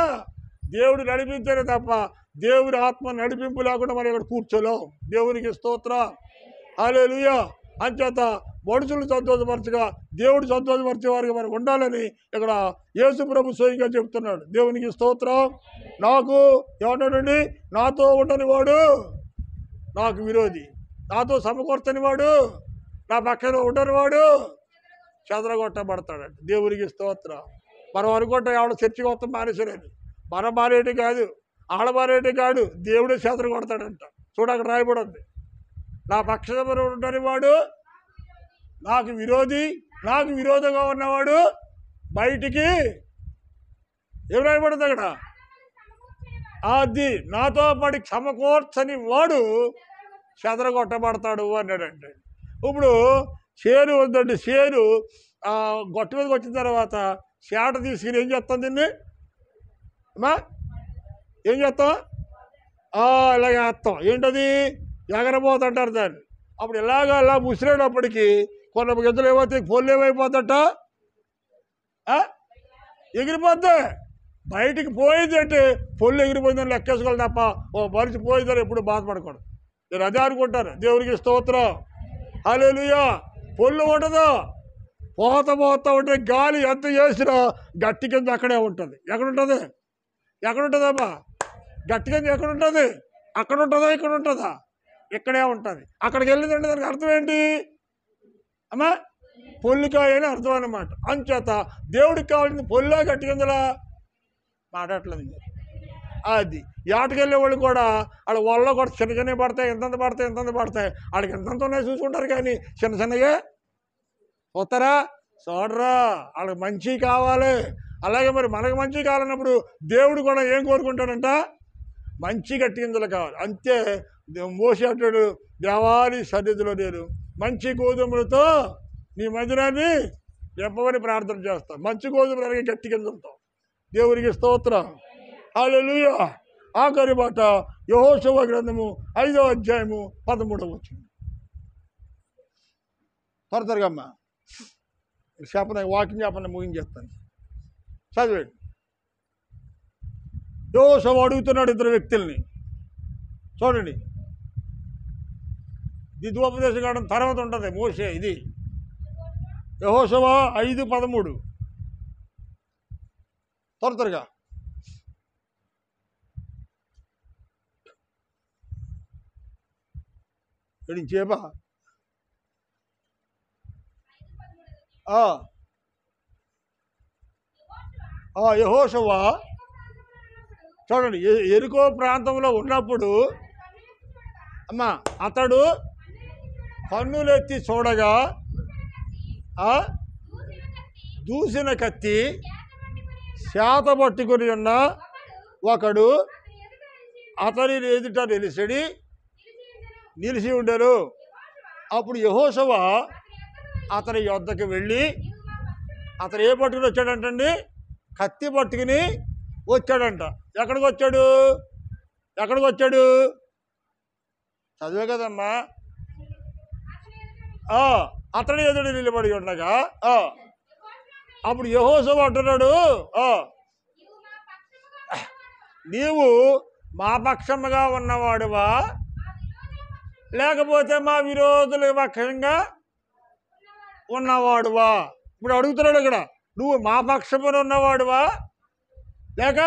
దేవుడు నడిపిస్తేనే తప్ప దేవుని ఆత్మ నడిపింపు లేకుండా మనం ఇక్కడ కూర్చోలేం. దేవునికి స్తోత్రం, హల్లెలూయా. అంచేత మనుషులు సంతోషపరచగా దేవుడు సంతోషపరిచే వారికి మనం ఉండాలని ఇక్కడ యేసు ప్రభు స్వయంగా చెప్తున్నాడు. దేవునికి స్తోత్రం. నాకు ఏమన్నాడండి? నాతో ఉండని వాడు నాకు విరోధి, నాతో సమకూర్చని వాడు, నా పక్కన ఉండని వాడు చెదరగొట్టబడతాడంట. దేవునికి స్తోత్రం. మనం అనుకుంటాం ఎవడ చర్చికి వస్తాం మానేశ్వరని. మనం మానేటి కాదు, ఆడ మానేటి కాదు, దేవుడే చెదరగొడతాడంట. చూడ అక్కడ రాయబడి ఉంది, నా పక్షం ఉండని వాడు నాకు విరోధి, నాకు విరోధంగా ఉన్నవాడు బయటికి ఏం రాయబడింది అక్కడ? అది నాతో పాటు సమకూర్చని వాడు చెదరగొట్టబడతాడు అన్నాడంటే. ఇప్పుడు షేరు వద్దండి. షేరు గొట్ట మీదకి వచ్చిన తర్వాత చేట తీసుకుని ఏం చేస్తాం దీన్ని అమ్మా? ఏం చేస్తాం? ఇలాగ వేస్తాం. ఏంటది? ఎగరబోతుంటారు దాన్ని. అప్పుడు అలా ముసిరేటప్పటికి కొన్ని గింజలు ఏమవుతాయి? పొల్లు ఏమైపోతట ఎగిరిపోద్ది. బయటికి పోయిందంటే పొల్లు ఎగిరిపోయిందని లెక్కేసుకోవాలి తప్ప ఓ మనిషి పోయిందని ఎప్పుడు బాధపడకూడదు. మీరు అదే అనుకుంటారు. దేవునికి స్తోత్రం, హల్లెలూయా. పొల్లు ఉండదు. పోతా ఉంటే గాలి ఎంత చేసినా గట్టి కింద అక్కడే ఉంటుంది. ఎక్కడుంటుందమ్మా? గట్టి కింద ఎక్కడుంటుంది? అక్కడ ఉంటుందా? ఇక్కడ ఉంటుందా? ఇక్కడే ఉంటుంది. అక్కడికి వెళ్ళిందంటే దానికి అర్థం ఏంటి అమ్మా? పొల్లికాయ అని అర్థం అన్నమాట. అంచేత దేవుడికి కావాల్సింది పొల్లా గట్టి కిందలా మాట్లాడలేదు. అది ఏటకెళ్ళే వాళ్ళు కూడా వాళ్ళ వాళ్ళలో కూడా చిన్న పడతాయి, ఎంతంత పడతాయి. వాళ్ళకి ఎంతంత ఉన్నాయి చూసుకుంటారు, కానీ చిన్నగా పోతారా? చూడరా. వాళ్ళకి మంచి కావాలి. అలాగే మరి మనకు మంచి కావాలన్నప్పుడు దేవుడు కూడా ఏం కోరుకుంటాడంట? మంచి గట్టి గింజలు కావాలి. అంతే మోషే అంటాడు, దేవాని సన్నిధిలో నేను మంచి గోధుమలతో నీ మందిరాన్ని నింపమని ప్రార్థన చేస్తాను. మంచి గోధుమలు అలాగే గట్టి గింజలతో. దేవునికి స్తోత్రం, హల్లెలూయా. ఆఖరి మాట యెహోషువ గ్రంథము 5వ అధ్యాయము 13వ వచనం. త్వరగా అమ్మా చెప్పండి, వాకింగ్ చెప్పండి, ముగించేస్తాను. చదివేయండి. యెహోషువ అడుగుతున్నాడు ఇద్దరు వ్యక్తుల్ని. చూడండి, ద్వితీయోపదేశ కాండం తర్వాత ఉంటుంది మోషే. ఇది యెహోషువ 5:13. త్వరగా చేప. యెహోషువ చూడండి, ఎరికో ప్రాంతంలో ఉన్నప్పుడు అమ్మా అతడు కన్నులెత్తి చూడగా దూసిన కత్తి శాత పట్టుకుని ఉన్న ఒకడు అతని ఎదుట నిలిచి ఉండరు. అప్పుడు యెహోషువ అతని యొద్దకు వెళ్ళి, అతను ఏ పట్టుకుని వచ్చాడంటండి? కత్తి పట్టుకుని వచ్చాడంట. ఎక్కడికి వచ్చాడు? చదివే కదమ్మా. అతని ఎదుడు నిలబడి ఉండగా అప్పుడు యెహోషువ అంటున్నాడు, నీవు మా పక్షముగా ఉన్నవాడువా, లేకపోతే మా విరోధుల పక్షంగా ఉన్నవాడువా? ఇప్పుడు అడుగుతున్నాడు ఇక్కడ, నువ్వు మా పక్షమున ఉన్నవాడువా, లేక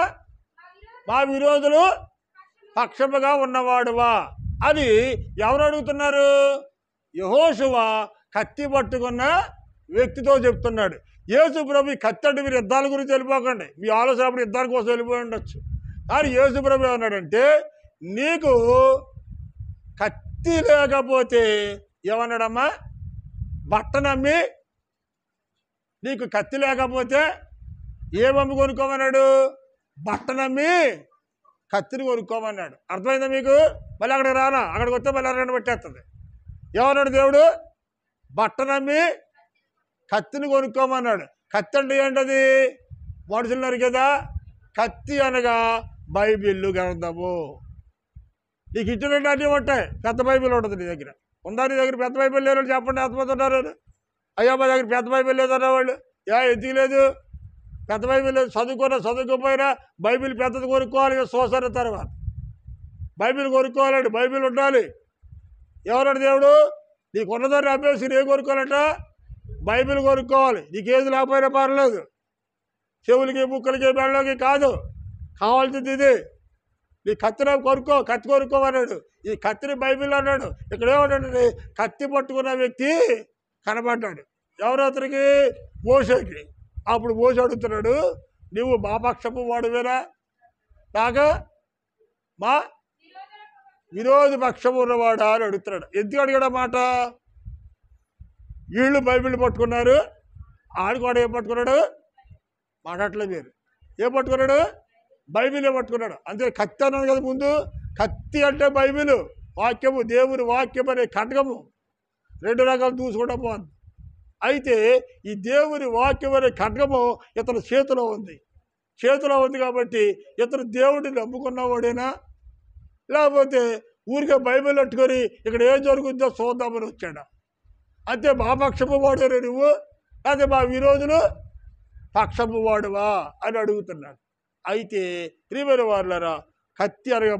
మా విరోధులు పక్షముగా ఉన్నవాడువా అని ఎవరు అడుగుతున్నారు? యెహోషువ కత్తి పట్టుకున్న వ్యక్తితో చెప్తున్నాడు. యేసు ప్రభు కత్తి అంటే మీరు యుద్ధాల గురించి వెళ్ళిపోకండి, మీ ఆలోచన అప్పుడు యుద్ధాల కోసం వెళ్ళిపోయి ఉండొచ్చు. కానీ యేసు ప్రభు ఏమన్నాడంటే, నీకు కత్తి లేకపోతే ఏమన్నాడమ్మా? బట్ట నమ్మి, నీకు కత్తి లేకపోతే ఏమమ్మి కొనుక్కోమన్నాడు? బట్ట నమ్మి కత్తిని కొనుక్కోమన్నాడు. అర్థమైందా మీకు? మళ్ళీ అక్కడికి రానా? అక్కడికి వస్తే మళ్ళీ రెండు పెట్టేస్తుంది. ఏమన్నాడు దేవుడు? బట్ట నమ్మి కత్తిని కొనుక్కోమన్నాడు. కత్తి అంటే ఏంటది? మనుషులు నరికేదా? కత్తి అనగా బైబిల్ గ్రంథము. నీకు ఇచ్చినట్టు అన్నీ ఉంటాయి. పెద్ద బైబిల్ ఉంటుంది నీ దగ్గర. ఉందా నీ దగ్గర? పెద్ద బైబిల్ లేరు చెప్పండి, ఎంతమంది ఉన్నారు? అయ్యా మా దగ్గర పెద్ద బైబిల్ లేదన్నా వాళ్ళు. ఎందుకు లేదు? పెద్ద బైబిల్ లేదు. చదువుకోపోయినా బైబిల్ పెద్దది కొనుక్కోవాలి. సోసన తర్వాత బైబిల్ కొనుక్కోవాలండి. బైబిల్ ఉండాలి. ఎవరండి దేవుడు? నీకు ఉన్నదాన్ని అభ్యసి ఏం కొనుక్కోవాలంట? బైబిల్ కొనుక్కోవాలి. నీకేది లేకపోయినా పర్లేదు. చెవులకి ముక్కలకి బెళ్ళకి కాదు, కావాల్సింది ఇది. నీ కత్తిని కత్తి కొనుక్కోమన్నాడు. ఈ కత్తిని బైబిల్ అన్నాడు. ఇక్కడ ఏమన్నాడు? కత్తి పట్టుకున్న వ్యక్తి కనబడ్డాడు. ఎవరు అతనికి? మోషేకి. అప్పుడు మోషే అడుగుతున్నాడు, నువ్వు మా పక్షపు వాడువేనా, లేక మా విరోధి పక్షము ఉన్నవాడా అని అడుగుతున్నాడు. ఎందుకు అడిగాడు మాట? వీళ్ళు బైబిల్ పట్టుకున్నారు, ఆడు కూడా ఏం పట్టుకున్నాడు? మాట్లాడలేదు మీరు. ఏం పట్టుకున్నాడు? బైబిలే పట్టుకున్నాడు. అంతే. కత్తి అన్నాను కదా ముందు. కత్తి అంటే బైబిల్ వాక్యము, దేవుని వాక్యం అనే ఖడ్గము. రెండు రకాలు చూసుకుంటా పోదు. అయితే ఈ దేవుని వాక్యం అనే ఖడ్గము ఇతని చేతిలో ఉంది. చేతిలో ఉంది కాబట్టి ఇతను దేవుడిని నమ్ముకున్నవాడేనా, లేకపోతే ఊరికే బైబిల్ పెట్టుకొని ఇక్కడ ఏం జరుగుతుందో చూద్దామని వచ్చాడా? అంతే మా పక్షపు వాడురే నువ్వు, అదే మా విరోధులు పక్షపు వాడువా అని అడుగుతున్నాడు. అయితే ప్రియమైన వారులారా, కత్తి అనగా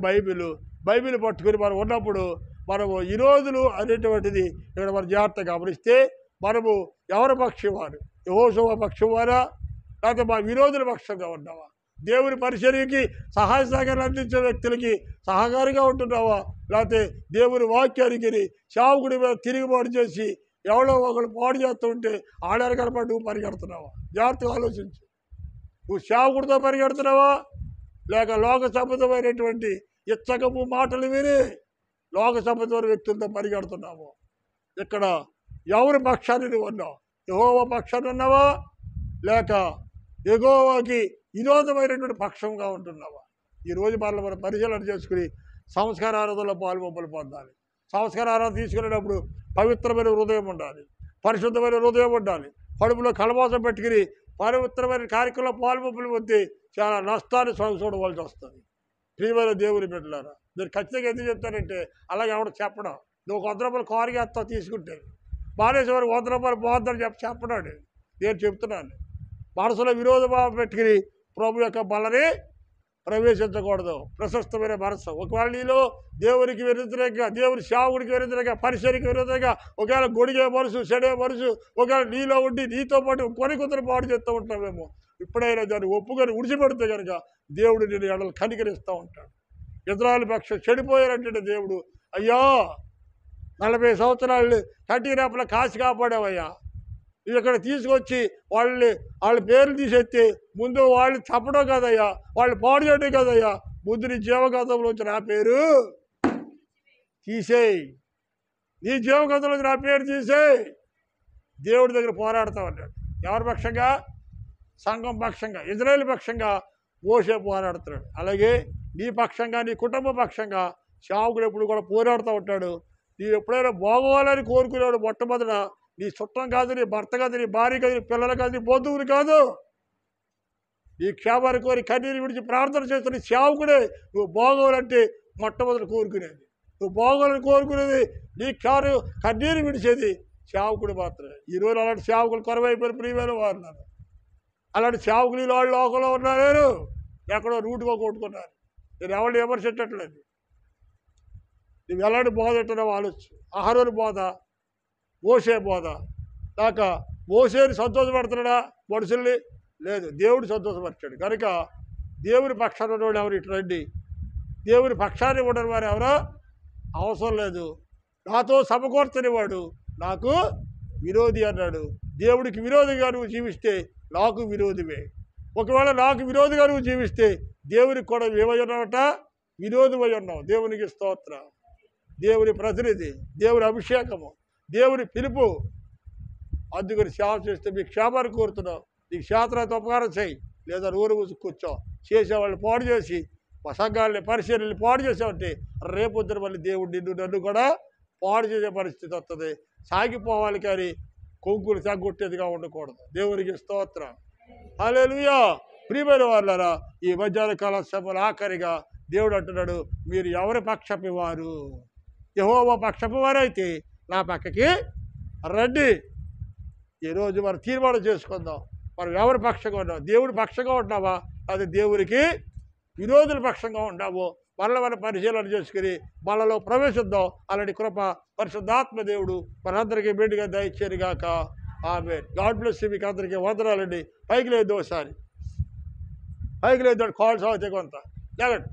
బైబిల్ పట్టుకుని మనం ఉన్నప్పుడు మనము విరోధులు అనేటువంటిది ఇక్కడ మనం జాగ్రత్తగా గమనిస్తే మనము ఎవరి పక్షవారు? యెహోషువ పక్షవారా, లేకపోతే మా విరోధుల పక్షంగా ఉన్నావా? దేవుని పరిచర్యకి సహాయ సహకారాలు అందించే వ్యక్తులకి సహకారిగా ఉంటున్నావా, లేకపోతే దేవుని వాక్యానికి సేవకుడి మీద తిరుగుబాటు చేసి ఎవరో ఒకరు పాడు చేస్తూ ఉంటే ఆడారు కనపడి నువ్వు పరిగెడుతున్నావా? జాగ్రత్తగా ఆలోచించు. నువ్వు సేవకుడితో పరిగెడుతున్నావా, లేక లోక సంబంధమైనటువంటి ఇచ్చకపు మాటలు విని లోక సంబంధమైన వ్యక్తులతో పరిగెడుతున్నావు? ఇక్కడ ఎవరి పక్షాన్ని నువ్వు ఉన్నావు? యెహోవా పక్షాన్ని ఉన్నావా, లేక యెహోవాకి విరోధమైనటువంటి పక్షంగా ఉంటున్నావా? ఈరోజు మనం పరిశీలన చేసుకుని సంస్కార ఆరాధనలో పాల్పొంపులు పొందాలి. సంస్కార ఆరాధన తీసుకునేటప్పుడు పవిత్రమైన హృదయం ఉండాలి, పరిశుద్ధమైన హృదయం ఉండాలి. కడుపులో కలవాసం పెట్టుకుని పవిత్రమైన కార్యక్రమంలో పాల్పొంపులు పొంది చాలా నష్టాన్ని చూడవలసి వస్తుంది. ప్రియమైన దేవుని బిడ్డలారా, మీరు ఖచ్చితంగా ఎందుకు చెప్తానంటే అలాగే ఎవడు చెప్పడం. నువ్వు 100 రూపాయలు కారుగా ఎత్తావు తీసుకుంటే మానేసేవారు 100 రూపాయలు పోద్దని చెప్పడాడు. నేను చెప్తున్నాను, మనసులో విరోధ భావం పెట్టుకుని ప్రభు యొక్క బలని ప్రవేశించకూడదు. ప్రశస్తమైన మనసు ఒకవేళ నీలో దేవునికి వ్యతిరేకంగా, దేవుని సేవకుడికి వ్యతిరేకంగా, పరిసరికి వ్యతిరేకంగా ఒకవేళ గొడిగే మనసు, చెడే మనసు ఒకవేళ నీలో ఉండి నీతో పాటు కొందరు పాడు చేస్తూ ఉంటామేమో, ఇప్పుడైనా దాన్ని ఒప్పుకొని విడిచిపెడితే కనుక దేవుడు నేను ఎడలు కనికరిస్తూ ఉంటాడు. ఇజ్రాయేలు పక్షం చెడిపోయారంటే దేవుడు, అయ్యా 40 సంవత్సరాలు కంటి రేపల కాసి కాపాడావయ్యా, ఇవి ఇక్కడ తీసుకొచ్చి వాళ్ళ పేర్లు తీసేస్తే ముందు వాళ్ళు చప్పడం కదయ్యా, వాళ్ళు పాడు చేయడం కదయ్యా, ముందు నీ జీవగతంలో వచ్చి నా పేరు తీసేయి, నీ జీవగతంలో నా పేరు తీసేయి. దేవుడి దగ్గర పోరాడుతూ ఉన్నాడు. ఎవరి పక్షంగా? సంఘం పక్షంగా, ఇజ్రాయేలు పక్షంగా మోషే పోరాడుతున్నాడు. అలాగే నీ పక్షంగా, నీ కుటుంబ పక్షంగా సేవకుడు ఎప్పుడు కూడా పోరాడుతూ ఉంటాడు. నీవు ఎప్పుడైనా బాగోవాలని కోరుకున్నాడు మొట్టమొదట నీ చుట్టం కాదు, నీ భర్త కాదు, నీ భార్య కాదు, నీ పిల్లలు కాదు, నీ బంధువులు కాదు, నీ క్షేమాన్ని కోరి కన్నీరు విడిచి ప్రార్థన చేస్తున్న సేవకుడే నువ్వు బాగోవాలంటే మొట్టమొదటి కోరుకునేది. నువ్వు బాగోవాలని కోరుకునేది, నీ కన్నీరు విడిచేది సేవకుడు మాత్రమే. ఈరోజు అలాంటి సేవకులు కొరవైపోయిన ప్రియమైన వారు ఉన్నారు. అలాంటి సేవకులు ఈ లోకంలో ఉన్నారు, ఎక్కడో రూటుగా కొట్టుకున్నారు. నేను ఎవరిని విమర్శించట్లేదు. నువ్వు ఎలాంటి బోధ ఎట్టున్నావు ఆలోచన. అహరోను బోధ, మోషే బోధ, లేక మోషేని సంతోషపడుతున్నాడా మనుషుల్ని? లేదు, దేవుడు సంతోషపరిచాడు. కనుక దేవుని పక్షాన్ని ఉన్నవాడు ఎవరు? ఇటు రండి. దేవుని పక్షాన్ని ఉండని వారు ఎవరో అవసరం లేదు. నాతో సమకూర్చని వాడు నాకు విరోధి అన్నాడు. దేవుడికి విరోధిగా నువ్వు జీవిస్తే నాకు విరోధివే. ఒకవేళ నాకు విరోధిగా నువ్వు జీవిస్తే దేవునికి కూడా ఏమై ఉన్నావట? విరోధమై ఉన్నావు. దేవునికి స్తోత్రం. దేవుని ప్రతినిధి, దేవుని అభిషేకము, దేవుని పిలుపు. అందుకని సేవ చేస్తే మీకు క్షేమాన్ని కోరుతున్నావు. నీకు శాస్త్రాన్ని ఉపకారం చేయి, లేదా నూరు మూసి కూర్చో. చేసేవాళ్ళని పాడు చేసి సంఘాలని పరిశీలనలు పాడు చేసావంటే రేపొద్దున మళ్ళీ దేవుడు నన్ను కూడా పాడు చేసే పరిస్థితి వస్తుంది. సాగిపోవాలి కానీ కొంకులు తగ్గొట్టేదిగా ఉండకూడదు. దేవునికి స్తోత్రం. హల్లెలూయా. ప్రియమైన వాళ్ళారా, ఈ మధ్యాహ్న కాల సభలు ఆఖరిగా దేవుడు అంటున్నాడు, మీరు ఎవరి పక్షపు వారు? యెహోవా పక్షపు వారైతే నా పక్కకి రండి. ఈరోజు మనం తీర్మానం చేసుకుందాం, మనం ఎవరి పక్షంగా ఉన్నాం? దేవుడి పక్షంగా ఉంటున్నావా, అది దేవునికి విరోధుల పక్షంగా ఉన్నావు? మన పరిశీలన చేసుకుని మనలో ప్రవేశిద్దాం. అలాంటి కృప పరిశుద్ధాత్మ దేవుడు మనందరికీ బిడ్డగా దయచేయనుగాక. ఆమేన్. God bless you. మీకు అందరికీ వందనాలండి. పైకి లేదు, ఒకసారి పైకి లేదు, కాల్స్ అవుతాయి కొంత లేదండి.